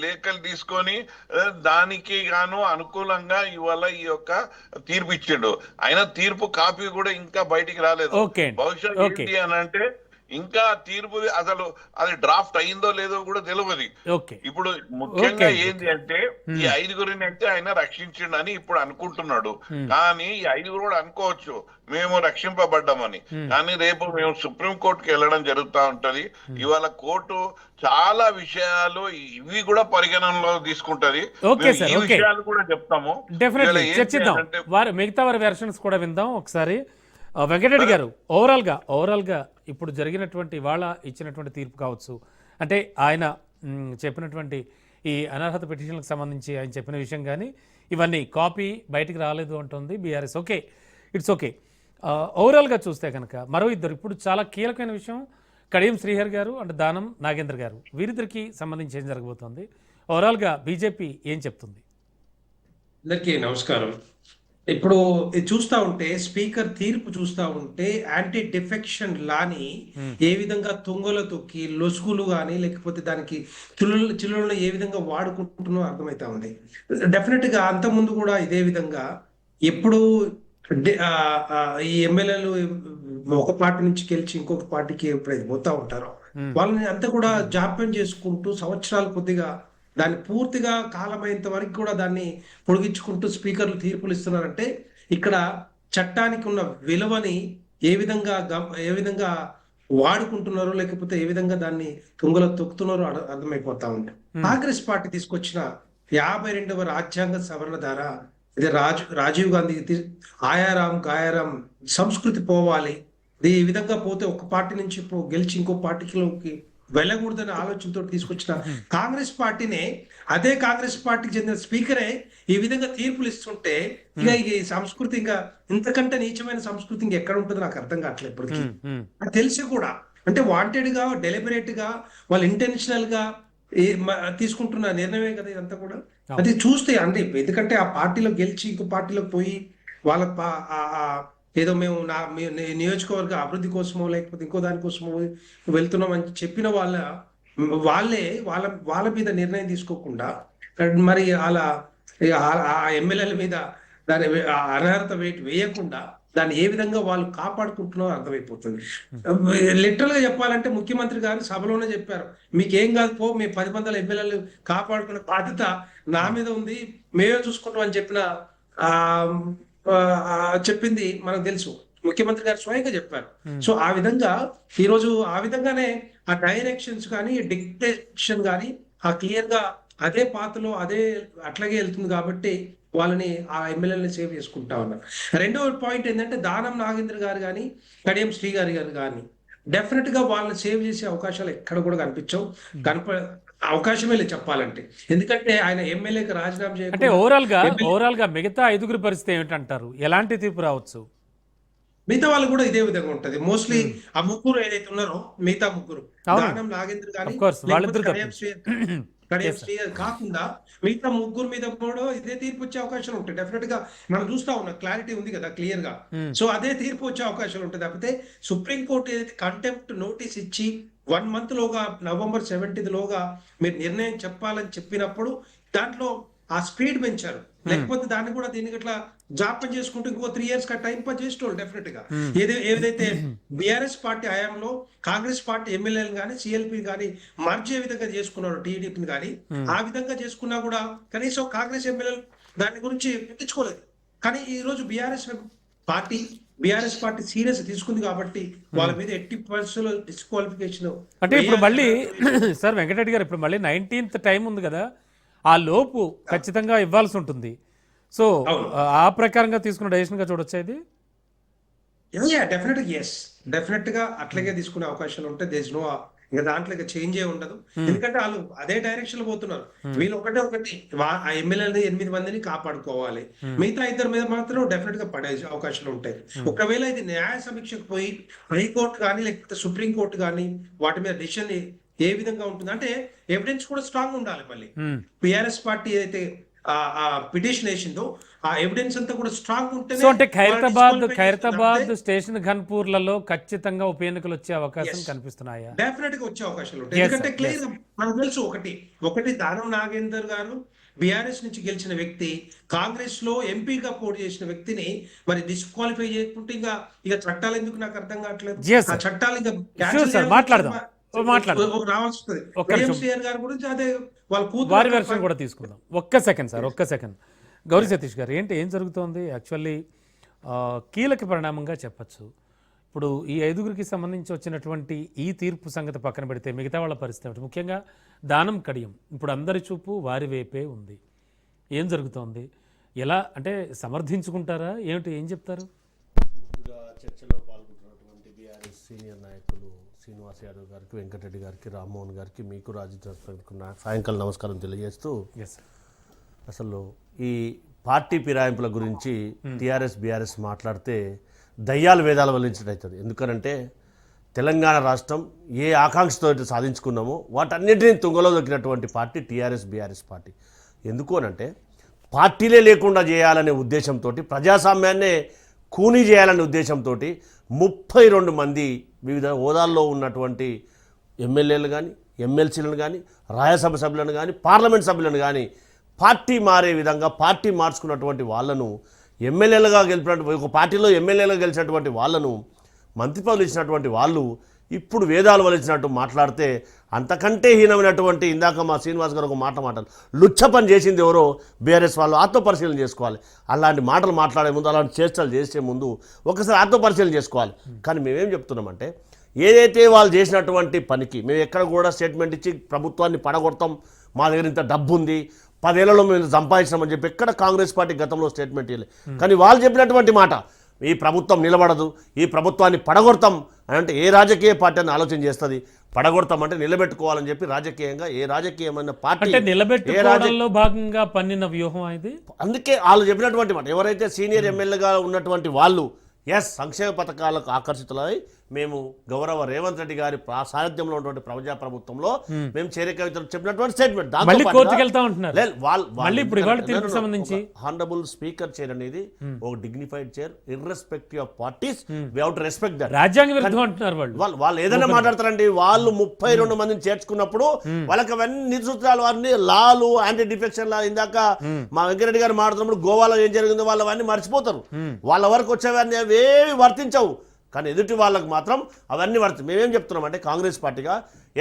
Speaker 3: లేఖలు తీసుకొని దానికి గాను అనుకూలంగా ఇవాళ ఈ యొక్క తీర్పు ఇచ్చిండు. అయినా తీర్పు కాపీ కూడా ఇంకా బయటికి రాలేదు. బహుశా ఏంటి అని అంటే ఇంకా తీర్పు అసలు అది డ్రాఫ్ట్ అయిందో లేదో కూడా తెలియదు. ఇప్పుడు ముఖ్యంగా ఏంది అంటే ఈ 5గురిని అయితే ఆయన రక్షించిండని ఇప్పుడు అనుకుంటున్నాడు. కానీ ఈ 5గురు కూడా అనుకోవచ్చు మేము రక్షింపబడ్డామని. కానీ రేపు మేము సుప్రీం కోర్టుకి వెళ్ళడం జరుగుతూ ఉంటది. ఇవాళ కోర్టు చాలా విషయాలు ఇవి కూడా పరిగణనలో తీసుకుంటది. ఈ విషయాలు కూడా చెప్తాము,
Speaker 1: మిగతా వారి వెర్షన్స్ కూడా విందాం ఒకసారి. వెంకటరెడ్డి గారు, ఓవరాల్గా ఇప్పుడు జరిగినటువంటి ఇవాళ ఇచ్చినటువంటి తీర్పు కావచ్చు, అంటే ఆయన చెప్పినటువంటి ఈ అనర్హత పిటిషన్లకు సంబంధించి ఆయన చెప్పిన విషయం కానీ ఇవన్నీ కాపీ బయటికి రాలేదు అంటుంది బీఆర్ఎస్. It's okay. ఓవరాల్గా చూస్తే కనుక మరో ఇద్దరు ఇప్పుడు చాలా కీలకమైన విషయం, కడియం శ్రీహరి గారు అండ్ దానం నాగేంద్ర గారు, వీరిద్దరికి సంబంధించి ఏం జరగబోతోంది? ఓవరాల్గా బీజేపీ ఏం చెప్తుంది?
Speaker 4: అందరికీ నమస్కారం. ఇప్పుడు చూస్తా ఉంటే స్పీకర్ తీర్పు చూస్తా ఉంటే యాంటీ డిఫెక్షన్ లాని ఏ విధంగా తుంగలో తొక్కి లొసుగులు కానీ లేకపోతే దానికి చిల్లులను ఏ విధంగా వాడుకుంటున్నో అర్థమవుతా ఉంది. డెఫినెట్ గా అంత ముందు కూడా ఇదే విధంగా ఎప్పుడు ఈ ఎమ్మెల్యేలు ఒక పార్టీ నుంచి గెలిచి ఇంకొక పార్టీకి ఎప్పుడైతే పోతా ఉంటారో వాళ్ళని అంతా కూడా జాప్యం చేసుకుంటూ సంవత్సరాలు కొద్దిగా దాన్ని పూర్తిగా కాలమైనంత వరకు కూడా దాన్ని పొడిగించుకుంటూ స్పీకర్లు తీర్పులు ఇస్తున్నారంటే ఇక్కడ చట్టానికి ఉన్న విలువని ఏ విధంగా వాడుకుంటున్నారో లేకపోతే ఏ విధంగా దాన్ని తుంగలో తొక్కుతున్నారో అర్థమైపోతా ఉంది. కాంగ్రెస్ పార్టీ తీసుకొచ్చిన 52వ రాజ్యాంగ సవరణ ద్వారా ఇది రాజీవ్ గాంధీ ఆయారాం గాయారాం సంస్కృతి పోవాలి, ఈ విధంగా పోతే ఒక పార్టీ నుంచి గెలిచి ఇంకో పార్టీలోకి వెళ్ళకూడదనే ఆలోచనతో తీసుకొచ్చిన కాంగ్రెస్ పార్టీనే అదే కాంగ్రెస్ పార్టీకి చెందిన స్పీకరే ఈ విధంగా తీర్పులు ఇస్తుంటే ఇక ఈ సంస్కృతి ఇంకా ఇంతకంటే నీచమైన సంస్కృతి ఇంకా ఎక్కడ ఉంటుందో నాకు అర్థం కావట్లేదు ఇప్పటికీ. అది తెలిసి కూడా అంటే వాంటెడ్ గా డెలిబరేట్ గా వాళ్ళు ఇంటెన్షనల్ గా తీసుకుంటున్న నిర్ణయమే కదా ఇదంతా కూడా. అది చూస్తే అంటే ఎందుకంటే ఆ పార్టీలో గెలిచి ఇంకో పార్టీలోకి పోయి వాళ్ళ ఏదో మేము నియోజకవర్గ అభివృద్ధి కోసమో లేకపోతే ఇంకో దానికోసమో వెళ్తున్నామని చెప్పిన వాళ్ళ మీద నిర్ణయం తీసుకోకుండా మరి ఆ ఎమ్మెల్యేల మీద దాని అనర్హత వేయకుండా దాన్ని ఏ విధంగా వాళ్ళు కాపాడుకుంటున్నారో అర్థమైపోతుంది. లిటరల్ గా చెప్పాలంటే ముఖ్యమంత్రి గారు సభలోనే చెప్పారు, మీకేం కాదు పో, మీ 10 మంది ఎమ్మెల్యేలు కాపాడుకునే బాధ్యత నా మీద ఉంది, మేమే చూసుకుంటాం అని చెప్పింది మనకు తెలుసు. ముఖ్యమంత్రి గారు స్వయంగా చెప్పారు. సో ఆ విధంగా ఈరోజు ఆ విధంగానే ఆ డైరెక్షన్స్ కానీ డిక్టేషన్ కానీ ఆ క్లియర్ గా అదే పాతలో అదే అట్లాగే వెళ్తుంది కాబట్టి వాళ్ళని ఆ ఎమ్మెల్యేలని సేవ్ చేసుకుంటా ఉన్నారు. రెండవ పాయింట్ ఏంటంటే దానం నాగేంద్ర గారు కానీ కడియం శ్రీ గారు కానీ డెఫినెట్ గా వాళ్ళని సేవ్ చేసే అవకాశాలు ఎక్కడ కూడా కనిపించవు, అవకాశమే లేదు చెప్పాలంటే. ఎందుకంటే ఆయన ఎమ్మెల్యేకి రాజీనామా
Speaker 1: అంటే
Speaker 4: చేయకుండా
Speaker 1: ఓవరాల్ గా మిగతా 5గురి పరిస్థితి ఏమిటంటారు? ఎలాంటి తీర్పు రావచ్చు?
Speaker 4: మిగతా వాళ్ళు కూడా ఇదే విధంగా ఉంటది. మోస్ట్లీ ఆ ముగ్గురు ఏదైతే ఉన్నారో మిగతా ముగ్గురు దానం నాగేంద్ర కానీ కడియం శ్రీ కాకుండా మిగతా ముగ్గురు మీద కూడా ఇదే తీర్పు వచ్చే అవకాశాలు ఉంటాయి. డెఫినెట్ గా మనం చూస్తా ఉన్నాం, క్లారిటీ ఉంది కదా క్లియర్ గా. సో అదే తీర్పు వచ్చే అవకాశాలు ఉంటాయి. కాకపోతే సుప్రీంకోర్టు ఏదైతే కంటెంప్ట్ నోటీస్ ఇచ్చి 1 month లోగా November 17th లోగా మీరు నిర్ణయం చెప్పాలని చెప్పినప్పుడు దాంట్లో ఆ స్పీడ్ పెంచారు. లేకపోతే దాన్ని కూడా దీనికి ఇట్లా జాప్యం చేసుకుంటూ ఇంకో 3 years టైం పాస్ చేసేటోళ్ళు డెఫినెట్ గా. ఏదైతే బీఆర్ఎస్ పార్టీ హయాంలో కాంగ్రెస్ పార్టీ ఎమ్మెల్యేలు కానీ సిఎల్పి కానీ మర్జ్ ఏ విధంగా చేసుకున్నారు టీడీపీని కానీ, ఆ విధంగా చేసుకున్నా కూడా కనీసం కాంగ్రెస్ ఎమ్మెల్యేలు దాని గురించి పట్టించుకోలేదు. కానీ ఈ రోజు బీఆర్ఎస్ పార్టీ సీరియస్ తీసుకుంది కాబట్టి వాళ్ళ మీద 80% డిస్క్వాలిఫికేషన్.
Speaker 1: అంటే ఇప్పుడు మళ్ళీ సార్ వెంకటరెడ్డి గారు, ఇప్పుడు మళ్ళీ 19th టైం ఉంది కదా, ఆ లోపు ఖచ్చితంగా ఇవ్వాల్సి ఉంటుంది. సో ఆ ప్రకారంగా తీసుకున్న డెసిషన్ గా చూడొచ్చా ఇది?
Speaker 4: డెఫినెట్ గా అట్లాగే తీసుకునే అవకాశాలు ఉంటాయి. దేస్ నో ఇంకా దాంట్లో చేంజ్ ఏ ఉండదు. ఎందుకంటే వాళ్ళు అదే డైరెక్షన్ లో పోతున్నారు. వీళ్ళు ఒకటి ఆ ఎమ్మెల్యేని 8 మందిని కాపాడుకోవాలి, మిగతా 2 మీద మాత్రం డెఫినెట్ గా పడే అవకాశాలు ఉంటాయి. ఒకవేళ ఇది న్యాయ సమీక్షకు పోయి హైకోర్టు కానీ లేకపోతే సుప్రీంకోర్టు కానీ వాటి మీద డెసిషన్ ఏ విధంగా ఉంటుంది అంటే ఎవిడెన్స్ కూడా స్ట్రాంగ్ ఉండాలి. మళ్ళీ బిఆర్ఎస్ పార్టీ అయితే ఆ పిటిషన్ వేసిందో ఆ ఎవిడెన్స్ అంతా కూడా స్ట్రాంగ్ ఉంటే,
Speaker 1: సో అంటే ఖైరతాబాద్ స్టేషన్ ఘన్పూర్లలో ఖచ్చితంగా ఉప ఎన్నికలు వచ్చే అవకాశం కనిపిస్తున్నాయా?
Speaker 4: డెఫినెట్ గా వచ్చే అవకాశాలు ఉంటాయి. ఎందుకంటే క్లియర్ మనకు తెలుసు, ఒకటి దానం నాగేందర్ గారు బీఆర్ఎస్ నుంచి గెలిచిన వ్యక్తి, కాంగ్రెస్ లో ఎంపీగా పోటీ చేసిన వ్యక్తిని మరి డిస్క్వాలిఫై చేసుకుంటే ఇక చట్టాలు ఎందుకు నాకు అర్థం కావట్లేదు. ఆ చట్టాలు ఇంకా గారి గురించి అదే వాళ్ళ కూతురు
Speaker 1: వారి వెర్షన్ కూడా తీసుకుందాం. ఒక్క సెకండ్ గౌరీ సతీష్ గారు, ఏం జరుగుతోంది? యాక్చువల్లీ కీలక పరిణామంగా చెప్పచ్చు. ఇప్పుడు ఈ 5గురికి సంబంధించి వచ్చినటువంటి ఈ తీర్పు సంగతి పక్కన పెడితే మిగతా వాళ్ళ పరిస్థితి ఏమిటి? ముఖ్యంగా దానం కడియం ఇప్పుడు అందరి చూపు వారి వైపే ఉంది. ఏం జరుగుతోంది? ఎలా అంటే సమర్థించుకుంటారా ఏం చెప్తారు?
Speaker 5: ముందుగా చర్చలో పాల్గొంటున్నటువంటి బీఆర్ఎస్ సీనియర్ నాయకులు శ్రీనివాస్ యాదవ్ గారికి, వెంకటరెడ్డి గారికి, రామ్మోహన్ గారికి, మీకు రాజేంద్ర సాయంకాలం నమస్కారం తెలియజేస్తూ, అసలు ఈ పార్టీ ఫిరాయింపుల గురించి టీఆర్ఎస్ బీఆర్ఎస్ మాట్లాడితే దయ్యాలు వేదాలు వల్లించినట్టు. ఎందుకనంటే తెలంగాణ రాష్ట్రం ఏ ఆకాంక్షతో సాధించుకున్నామో వాటన్నిటిని తుంగలో దొక్కినటువంటి పార్టీ టీఆర్ఎస్ బీఆర్ఎస్ పార్టీ. ఎందుకు అనంటే పార్టీలే లేకుండా చేయాలనే ఉద్దేశంతో, ప్రజాస్వామ్యాన్నే కూనీ చేయాలనే ఉద్దేశంతో 32 మంది వివిధ హోదాల్లో ఉన్నటువంటి ఎమ్మెల్యేలు కానీ, ఎమ్మెల్సీలను కానీ, రాజ్యసభ సభ్యులను కానీ, పార్లమెంట్ సభ్యులను కానీ పార్టీ మారే విధంగా పార్టీ మార్చుకున్నటువంటి వాళ్ళను ఎమ్మెల్యేలుగా గెలిపినటువంటి, ఒక పార్టీలో ఎమ్మెల్యేలుగా గెలిచినటువంటి వాళ్ళను మంత్రి పదవులు ఇచ్చినటువంటి వాళ్ళు ఇప్పుడు వేదాలు వలిచినట్టు మాట్లాడితే అంతకంటే హీనమైనటువంటి, ఇందాక మా శ్రీనివాస్ గారు ఒక మాటలు లుచ్చ పని చేసింది ఎవరో బీఆర్ఎస్ వాళ్ళు ఆత్మపరిశీలన చేసుకోవాలి. అలాంటి మాటలు మాట్లాడే ముందు, అలాంటి చేష్టలు చేసే ముందు ఒకసారి ఆత్మపరిశీలన చేసుకోవాలి. కానీ మేమేం చెప్తున్నామంటే ఏదైతే వాళ్ళు చేసినటువంటి పనికి మేము ఎక్కడ కూడా స్టేట్మెంట్ ఇచ్చి ప్రభుత్వాన్ని పడగొడతాం, మా దగ్గర ఇంత డబ్బు ఉంది, 10 ఏళ్లలో మేము సంపాదించినామని చెప్పి ఎక్కడ కాంగ్రెస్ పార్టీ గతంలో స్టేట్మెంట్ ఇవ్వలేదు. కానీ వాళ్ళు చెప్పినటువంటి మాట, ఈ ప్రభుత్వం నిలబడదు, ఈ ప్రభుత్వాన్ని పడగొడతాం అని అంటే ఏ రాజకీయ పార్టీ అని ఆలోచన చేస్తుంది? పడగొడతాం అంటే నిలబెట్టుకోవాలని చెప్పి రాజకీయంగా ఏ రాజకీయమైన పార్టీ
Speaker 1: నిలబెట్టుకోవడంలో భాగంగా పన్నిన వ్యూహం ఇది.
Speaker 5: అందుకే వాళ్ళు చెప్పినటువంటి మాట, ఎవరైతే సీనియర్ ఎమ్మెల్యేగా ఉన్నటువంటి వాళ్ళు సంక్షేమ పథకాలకు ఆకర్షితులై మేము గౌరవ రేవంత్ రెడ్డి గారి సారథ్యంలో ఉన్నటువంటి ప్రజాప్రభుత్వంలో మేము చేరే కవితలు చెప్పినటువంటి స్టేట్మెంట్.
Speaker 1: మళ్ళీ కోర్టుకి వెళ్తా ఉంటున్నారు. మళ్ళీ ఇప్పుడు ఇవాళ తీర్పుకి సంబంధించి
Speaker 5: హానరబుల్ స్పీకర్ చైర్ అనేది ఒక dignified chair, irrespective of parties we have to respect that.
Speaker 1: రాజ్యాంగ విరుద్ధం అంటున్నారు
Speaker 5: వాళ్ళు ఏదైనా మాట్లాడతారండి. వాళ్ళు 32 మందిని చేర్చుకున్నప్పుడు వాళ్ళకి అవన్నీ నిజసూత్రాలు, వారిని లాలు, యాంటీ డిఫెక్షన్ లా, ఇందాక మా వెంకరెడ్డి గారు మాట్లాడుతున్నప్పుడు గోవాలో ఏం జరిగిందో వాళ్ళు అవన్నీ మర్చిపోతారు. వాళ్ళ వరకు వచ్చేవన్నీ అవేవి వర్తించవు, కానీ ఎదుటి వాళ్ళకు మాత్రం అవన్నీ వర్తి. మేమేం చెప్తున్నాం అంటే కాంగ్రెస్ పార్టీగా,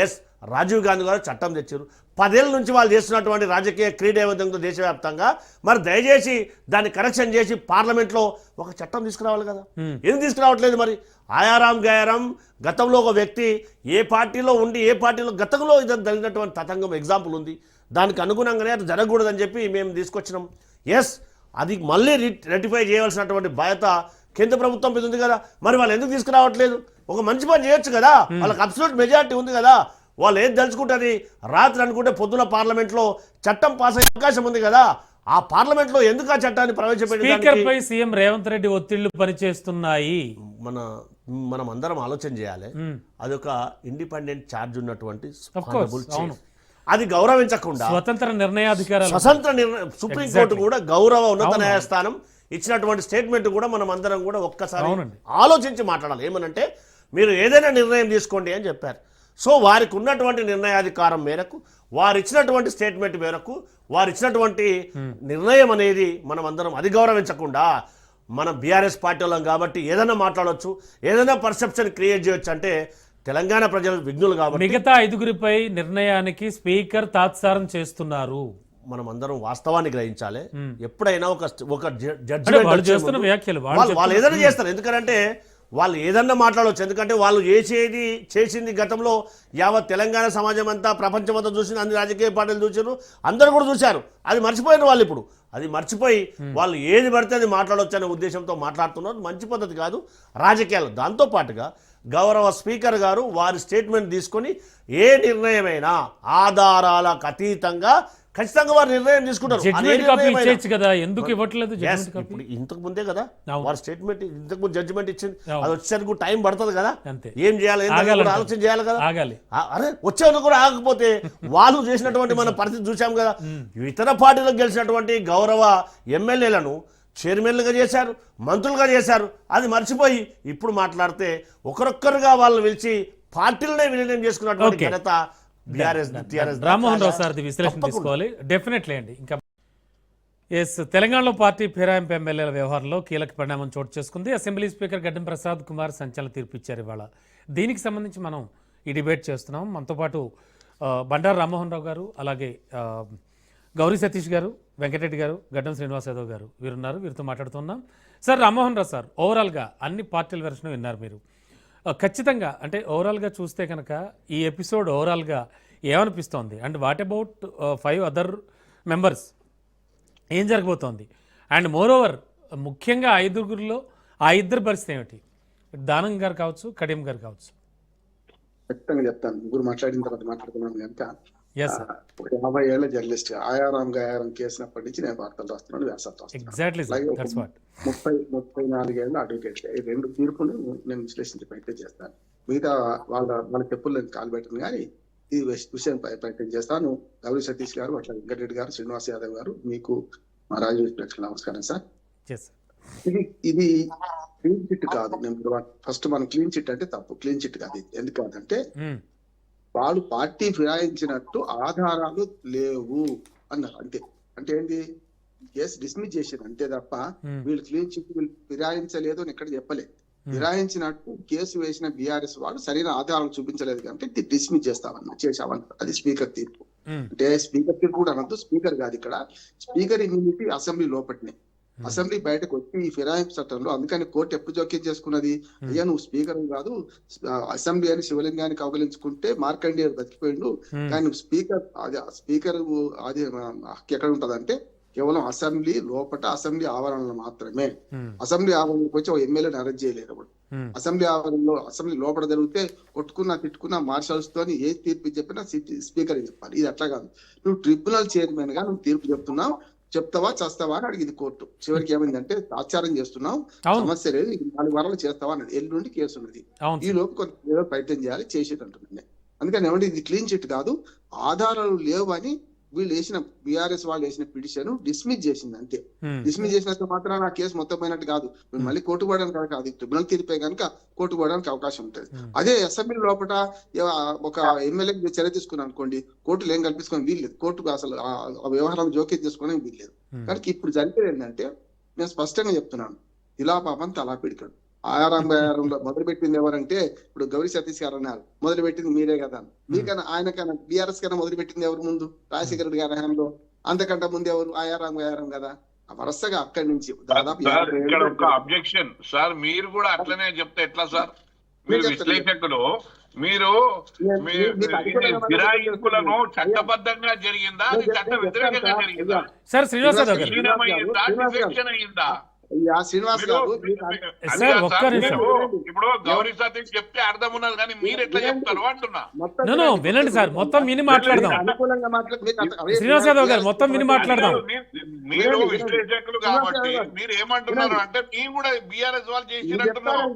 Speaker 5: ఎస్ రాజీవ్ గాంధీ గారు చట్టం తెచ్చారు, 10 ఏళ్ళ నుంచి వాళ్ళు చేస్తున్నటువంటి రాజకీయ క్రీడ ఏమైందో దేశవ్యాప్తంగా, మరి దయచేసి దాన్ని కరెక్షన్ చేసి పార్లమెంట్లో ఒక చట్టం తీసుకురావాలి కదా. ఎందుకు తీసుకురావట్లేదు? మరి ఆయారాం గయారాం గతంలో ఒక వ్యక్తి ఏ పార్టీలో ఉండి ఏ పార్టీలో గతంలో ఇది జరిగినటువంటి తతంగం ఎగ్జాంపుల్ ఉంది. దానికి అనుగుణంగానే అది జరగకూడదని చెప్పి మేము తీసుకొచ్చినాం. ఎస్ అది మళ్ళీ రెటిఫై చేయవలసినటువంటి బాధ్యత కేంద్ర ప్రభుత్వం మీద ఉంది కదా. మరి వాళ్ళు ఎందుకు తీసుకురావట్లేదు? ఒక మంచి పని చేయొచ్చు కదా, వాళ్ళకి అబ్సల్యూట్ మెజారిటీ ఉంది కదా. వాళ్ళు ఏది తలుచుకుంటుంది, రాత్రి అనుకుంటే పొద్దున పార్లమెంట్లో చట్టం పాస్ అయ్యే అవకాశం ఉంది కదా. ఆ పార్లమెంట్లో ఎందుకు ఆ చట్టాన్ని
Speaker 1: ప్రవేశపెట్టి సీఎం రేవంత్ రెడ్డి ఒత్తిళ్లు పనిచేస్తున్నాయి.
Speaker 5: మనం అందరం ఆలోచన చేయాలి. అదొక ఇండిపెండెంట్ ఛార్జ్ ఉన్నటువంటి అది గౌరవించకుండా
Speaker 1: స్వతంత్ర నిర్ణయాధికారాలు,
Speaker 5: సుప్రీంకోర్టు కూడా గౌరవ ఉన్నత న్యాయస్థానం ఇచ్చినటువంటి స్టేట్మెంట్ కూడా మనం అందరం కూడా ఒక్కసారి ఆలోచించి మాట్లాడాలి. ఏమనంటే మీరు ఏదైనా నిర్ణయం తీసుకోండి అని చెప్పారు. సో వారికి ఉన్నటువంటి నిర్ణయాధికారం మేరకు, వారు ఇచ్చినటువంటి స్టేట్మెంట్ మేరకు, వారు ఇచ్చినటువంటి నిర్ణయం అనేది మనం అందరం అది గౌరవించకుండా మనం బీఆర్ఎస్ పార్టీ వాళ్ళం కాబట్టి ఏదైనా మాట్లాడవచ్చు, ఏదైనా పర్సెప్షన్ క్రియేట్ చేయొచ్చు అంటే తెలంగాణ ప్రజలు విఘ్నులు కాబట్టి
Speaker 1: మిగతా 5గురిపై నిర్ణయానికి స్పీకర్ తాత్సారం చేస్తున్నారు.
Speaker 5: మనం అందరం వాస్తవాన్ని గ్రహించాలి. ఎప్పుడైనా ఒక
Speaker 1: జడ్జిమెంట్
Speaker 5: వాళ్ళు ఏదైనా చేస్తారు, ఎందుకంటే వాళ్ళు ఏదన్నా మాట్లాడవచ్చు. ఎందుకంటే వాళ్ళు చేసింది గతంలో యావత్ తెలంగాణ సమాజం అంతా, ప్రపంచం అంతా చూసింది, అన్ని రాజకీయ పార్టీలు చూసారు, అందరూ కూడా చూశారు. అది మర్చిపోయిన వాళ్ళు ఇప్పుడు అది మర్చిపోయి వాళ్ళు ఏది పడితే అది మాట్లాడవచ్చు అనే ఉద్దేశంతో మాట్లాడుతున్నారు. మంచి పద్ధతి కాదు రాజకీయాలు. దాంతోపాటుగా గౌరవ స్పీకర్ గారు వారి స్టేట్మెంట్ తీసుకొని ఏ నిర్ణయమైనా ఆధారాలకు అతీతంగా ఖచ్చితంగా వారు నిర్ణయం తీసుకుంటారు.
Speaker 1: ఎందుకు ఇవ్వట్లేదు?
Speaker 5: ఇప్పుడు ఇంతకు ముందే కదా వారి స్టేట్మెంట్, ఇంతకు ముందు జడ్జిమెంట్ ఇచ్చింది. అది వచ్చేసరికి టైం పడుతుంది కదా, ఏం చేయాలి ఆలోచన చేయాలి కదా. అరే వచ్చేందుకు కూడా ఆగకపోతే వాళ్ళు చేసినటువంటి మన పరిస్థితి చూసాం కదా. ఇతర పార్టీలకు గెలిచినటువంటి గౌరవ ఎమ్మెల్యేలను చైర్మన్లుగా చేశారు, మంత్రులుగా చేశారు. అది మర్చిపోయి ఇప్పుడు మాట్లాడితే ఒకరొక్కరుగా వాళ్ళు పిలిచి పార్టీలనే విలీనం చేసుకున్నటువంటి ఘనత
Speaker 1: రామ్మోహన్ రావు సార్ విశ్లేషణ తీసుకోవాలి. డెఫినెట్లీ అండి. ఇంకా తెలంగాణలో పార్టీ ఫిరాయింపు ఎమ్మెల్యేల వ్యవహారంలో కీలక పరిణామం చోటు చేసుకుంది. అసెంబ్లీ స్పీకర్ గడ్డం ప్రసాద్ కుమార్ సంచలన తీర్పు ఇచ్చారు ఇవాళ. దీనికి సంబంధించి మనం ఈ డిబేట్ చేస్తున్నాం. మనతో పాటు బండారు రామ్మోహన్ రావు గారు, అలాగే గౌరీ సతీష్ గారు, వెంకటరెడ్డి గారు, గడ్డం శ్రీనివాస్ యాదవ్ గారు వీరున్నారు. వీరితో మాట్లాడుతున్నాం. సార్ రామ్మోహన్ రావు సార్, ఓవరాల్గా అన్ని పార్టీల వెర్షన్ విన్నారు మీరు. ఖచ్చితంగా అంటే ఓవరాల్గా చూస్తే కనుక ఈ ఎపిసోడ్ ఓవరాల్గా ఏమనిపిస్తోంది? And what about 5 other members, ఏం జరగబోతోంది? అండ్ మోర్ ఓవర్ ముఖ్యంగా 5గురిలో ఆ ఇద్దరు పరిస్థితి ఏమిటి? దానం గారు కావచ్చు, కడియం గారు కావచ్చు.
Speaker 6: ఖచ్చితంగా చెప్తాను. ముగ్గురు మాట్లాడిన తర్వాత మాట్లాడుతున్నాను కనుక. ఒక 50 ఏళ్ల జర్నలిస్ట్ ఆయారాం గయారాం కేసినప్పటి నుంచి నేను వార్తలు రాస్తున్నాను, వ్యాసాలు రాస్తున్నాను. 34 ఏళ్ళ అడ్వకేట్. ఈ 2 తీర్పులు నేను విశ్లేషించే ప్రయత్నం చేస్తాను. మిగతా వాళ్ళ చెప్పులు నేను కాలు పెట్టను, కానీ ఈ విషయం ప్రయత్నం చేస్తాను. గౌరీ సతీష్ గారు, అట్లా వెంకటరెడ్డి గారు, శ్రీనివాస్ యాదవ్ గారు, మీకు మా రాజు ప్రేక్షకులకు నమస్కారం సార్. ఇది క్లీన్ చిట్ కాదు. నేను ఫస్ట్ మనం క్లీన్ చిట్ అంటే తప్పు. క్లీన్ చిట్ కాదు. ఎందుకు కాదంటే వాళ్ళు పార్టీ ఫిరాయించినట్టు ఆధారాలు లేవు అన్నారు. అంతే. అంటే ఏంటి? కేసు డిస్మిస్ చేశారు అంతే తప్ప వీళ్ళు క్లీన్ చిట్ వీళ్ళు ఫిరాయించలేదు అని ఎక్కడ చెప్పలేదు. ఫిరాయించినట్టు కేసు వేసిన బీఆర్ఎస్ వాళ్ళు సరైన ఆధారాలు చూపించలేదు కాబట్టి డిస్మిస్ చేసామన్నారు. అది స్పీకర్ తీర్పు. అంటే స్పీకర్ తీర్పు కూడా అనొద్దు, స్పీకర్ కాదు ఇక్కడ. స్పీకర్ ఇమ్యూనిటీ అసెంబ్లీ లోపట్నే. అసెంబ్లీ బయటకు వచ్చి ఈ ఫిరాయింపు చట్టంలో, అందుకని కోర్టు ఎప్పుడు జోక్యం చేసుకున్నది? అయ్యా నువ్వు స్పీకర్ కాదు, అసెంబ్లీ అని శివలింగాన్ని కౌగలించుకుంటే మార్కండేయ బతికిపోయిండు, కానీ నువ్వు స్పీకర్ అది హక్కు ఎక్కడ ఉంటదంటే కేవలం అసెంబ్లీ లోపట, అసెంబ్లీ ఆవరణలో మాత్రమే. అసెంబ్లీ ఆవరణలోకి వచ్చి ఒక ఎమ్మెల్యేని అరెస్ట్ చేయలేరు. అప్పుడు అసెంబ్లీ ఆవరణలో, అసెంబ్లీ లోపల జరిగితే కొట్టుకున్నా తిట్టుకున్నా మార్షల్స్ తోని ఏ తీర్పు చెప్పినా స్పీకర్ చెప్పాలి. ఇది అట్లా కాదు. నువ్వు ట్రిబ్యునల్ చైర్మన్ గా నువ్వు తీర్పు చెప్తున్నావు, చెప్తావా చేస్తావా అని అడిగింది కోర్టు. చివరికి ఏమైందంటే ఆచారం చేస్తున్నాం,
Speaker 1: అవును.
Speaker 6: సమస్య లేదు, ఇది 4 వారాలు చేస్తావా అన్నది. ఎల్లుండి కేసు ఉన్నది,
Speaker 1: అవును
Speaker 6: ఈ లోపు కొంత ఏదో ప్రయత్నం చేయాలి, చేసేది అంటున్నాను. అందుకని ఏమంటే ఇది క్లీన్ చిట్ కాదు, ఆధారాలు లేవు అని వీళ్ళు వేసిన బీఆర్ఎస్ వాళ్ళు వేసిన పిటిషన్ డిస్మిస్ చేసింది అంతే. డిస్మిస్ చేసినంత మాత్రం నా కేసు మొత్తం పోయినట్టు కాదు. మీరు మళ్ళీ కోర్టు పోవడానికి కాదు, ట్రిబ్యునల్ తీర్పే కనుక కోర్టు పోవడానికి అవకాశం ఉంటుంది. అదే అసెంబ్లీ లోపల ఒక ఎమ్మెల్యే చర్య తీసుకున్నాను అనుకోండి, కోర్టులు ఏం కల్పించుకొని వీల్లేదు, కోర్టుకు అసలు ఆ వ్యవహారాలు జోక్యం చేసుకోవడానికి వీల్లేదు. కనుక ఇప్పుడు జరిగేది ఏంటంటే నేను స్పష్టంగా చెప్తున్నాను, ఇలా పాపం తలా పిడికాడు. ఆయారంలో మొదలుపెట్టింది ఎవరంటే ఇప్పుడు గౌరీ సతీష్ గారు అన్నారు, మొదలుపెట్టింది మీరే కదా. మీకన్నా ఆయనకన్నా బీఆర్ఎస్ కన్నా మొదలుపెట్టింది ఎవరు ముందు? రాజశేఖర రెడ్డి గారి హయాంలో. అంతకంటే ముందు ఎవరు? ఆయారం కదా. వరుసగా అక్కడి నుంచి దాదాపు
Speaker 3: అబ్జెక్షన్ సార్, మీరు కూడా అట్లనే చెప్తే ఎట్లా సార్? మీరు విశ్లేషకులు, మీరు ఫిరాయింపులను చట్టబద్ధంగా జరిగిందా, అది చట్ట వ్యతిరేకంగా జరిగిందా?
Speaker 1: సార్ శ్రీనివాస్ యాదవ్ గారు,
Speaker 3: అయిందా?
Speaker 6: శ్రీనివాస్ గారు
Speaker 1: సార్ ఒక్క నిమిషం
Speaker 3: ఇప్పుడు గౌరీ సతీష్ చెప్తే అర్థం ఉన్నది, కానీ మీరు ఎట్లా చెప్తారు అంటున్నా.
Speaker 1: వినండి సార్, మొత్తం విని మాట్లాడదాం. శ్రీనివాస్ యాదవ్ గారు మొత్తం విని మాట్లాడదాం.
Speaker 3: మీరు విశ్లేషకులు కాబట్టి మీరు ఏమంటున్నారు అంటే మేము కూడా బీఆర్ఎస్ వాళ్ళు చేసినట్టున్నారు.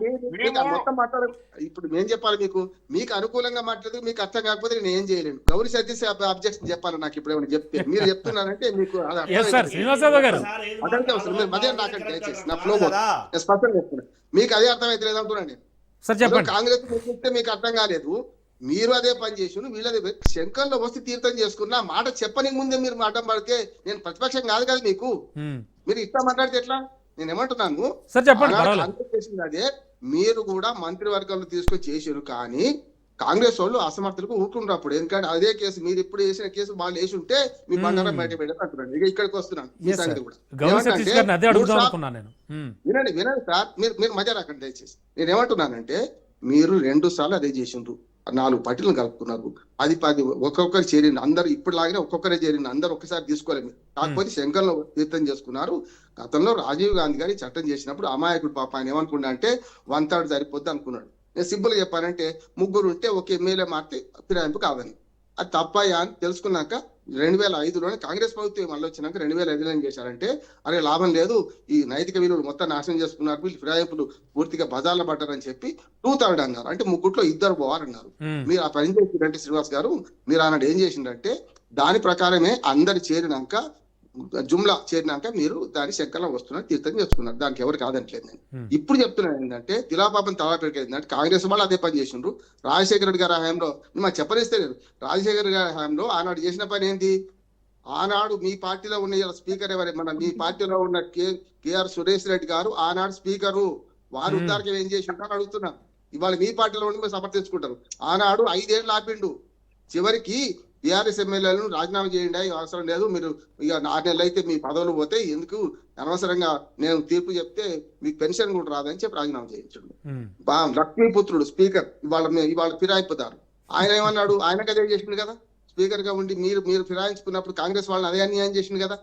Speaker 6: మొత్తం మాట్లాడ ఇప్పుడు నేను చెప్పాలి మీకు అనుకూలంగా మాట్లాడదు, మీకు అర్థం కాకపోతే నేను ఏం చేయలేను. గౌరీ సతీష్ అబ్జెక్షన్ చెప్పాలి నాకు ఇప్పుడు ఏమైనా చెప్తే. మీరు చెప్తున్నారంటే మీకు
Speaker 1: శ్రీనివాస్ యాదవ్ గారు
Speaker 6: అదంటే అవసరం మీరు మధ్య నాకంటే నా ఫ్లో స్పష్టంగా చెప్తున్నా, మీకు అదే అర్థమైతే లేదు అంటున్నాను.
Speaker 1: సార్ చెప్పండి.
Speaker 6: కాంగ్రెస్ చెప్తే మీకు అర్థం కాలేదు, మీరు అదే పని చేసి వీళ్ళదే శంకర్లో వస్తే తీర్థం చేసుకున్నా మాట చెప్పని ముందే మీరు అడ్డం పడితే నేను ప్రతిపక్షం కాదు కదా మీకు. మీరు ఇట్లా మాట్లాడితే ఎట్లా? నేను ఏమంటున్నాను, చేసింది అదే మీరు కూడా మంత్రివర్గంలో తీసుకొని చేసారు, కానీ కాంగ్రెస్ వాళ్ళు అసమర్థులకు ఊరుకుంటారు అప్పుడు. ఎందుకంటే అదే కేసు మీరు ఇప్పుడు వేసిన కేసు వాళ్ళు వేసి ఉంటే మీ బండారం బయట పెట్టారు అంటున్నాను. ఇక ఇక్కడికి వస్తున్నాను. ఈ సంగతి కూడా వినండి సార్, మీరు మధ్య రాకండి దయచేసి. నేను ఏమంటున్నానంటే మీరు 2 సార్లు అదే చేసిండ్రు, 4 పార్టీలను కలుపుకున్నారు, 10 ఒక్కొక్కరు చేరిండు, అందరు ఇప్పుడు లాగానే ఒక్కొక్కరే చేరిండు, అందరు ఒక్కసారి తీసుకోలేము. కాకపోతే శంకర్లో తీర్థం చేసుకున్నారు. గతంలో రాజీవ్ గాంధీ గారి చట్టం చేసినప్పుడు అమాయకుడు పాప ఆయన ఏమనుకున్నా అంటే 1/3 సరిపోద్ది అనుకున్నాడు. నేను సింపుల్ గా చెప్పానంటే 3 ఉంటే ఒక ఎమ్మెల్యే మారితే ఫిరాయింపు కాదని. అది తప్పయ్యా అని తెలుసుకున్నాక 2005లోనే కాంగ్రెస్ ప్రభుత్వం మళ్ళీ వచ్చినాక 2005లో ఏం చేశారంటే అరే లాభం లేదు, ఈ నైతిక విలువలు మొత్తం నాశనం చేసుకున్నారు, వీళ్ళు ఫిరాయింపులు పూర్తిగా బజార్లో పడ్డారని చెప్పి 2/3 అన్నారు. అంటే 3 2 పోవాలన్నారు. మీరు ఆ పని చేసిందంటే శ్రీనివాస్ గారు, మీరు అన్నాడు ఏం చేసిందంటే దాని ప్రకారమే అందరు చేరినాక జుమ్లా చేరినాక మీరు దాని శంకర్లో వస్తున్నారు, తీర్థం చేసుకున్నారు. దానికి ఎవరు కాదనట్లేదు. నేను ఇప్పుడు చెప్తున్నాను ఏంటంటే తిలాపాపం తలాపెడికి ఏంటంటే కాంగ్రెస్ వాళ్ళు అదే పని చేసిండ్రు. రాజశేఖర రెడ్డి గారి హయాంలో మాకు చెప్పనిస్తే లేదు, రాజశేఖర గారి హయాంలో ఆనాడు చేసిన పని ఏంటి? ఆనాడు మీ పార్టీలో ఉన్న స్పీకర్ ఎవరే, మీ పార్టీలో ఉన్న కేఆర్ సురేష్ రెడ్డి గారు ఆనాడు స్పీకరు, వారు ఉద్దారకం ఏం చేసి ఉంటారు అడుగుతున్నా. ఇవాళ మీ పార్టీలో ఉండి మీరు సమర్థించుకుంటారు. ఆనాడు 5 ఏళ్ళు ఆపిండు, చివరికి టీఆర్ఎస్ ఎమ్మెల్యేలను రాజీనామా చేయండి, అవసరం లేదు, మీరు ఇక 6 నెలలు అయితే మీ పదవులు పోతే ఎందుకు అనవసరంగా నేను తీర్పు చెప్తే మీకు పెన్షన్ కూడా రాదని చెప్పి రాజీనామా చేయించాడు. లక్ష్మీపుత్రుడు స్పీకర్ ఇవాళ ఫిరాయింపుతారు. ఆయన ఏమన్నాడు? ఆయనకు అదే చేసిండు కదా, స్పీకర్ గా ఉండి మీరు ఫిరాయించుకున్నప్పుడు కాంగ్రెస్ వాళ్ళని అదే అన్యాయం చేసిండు కదా,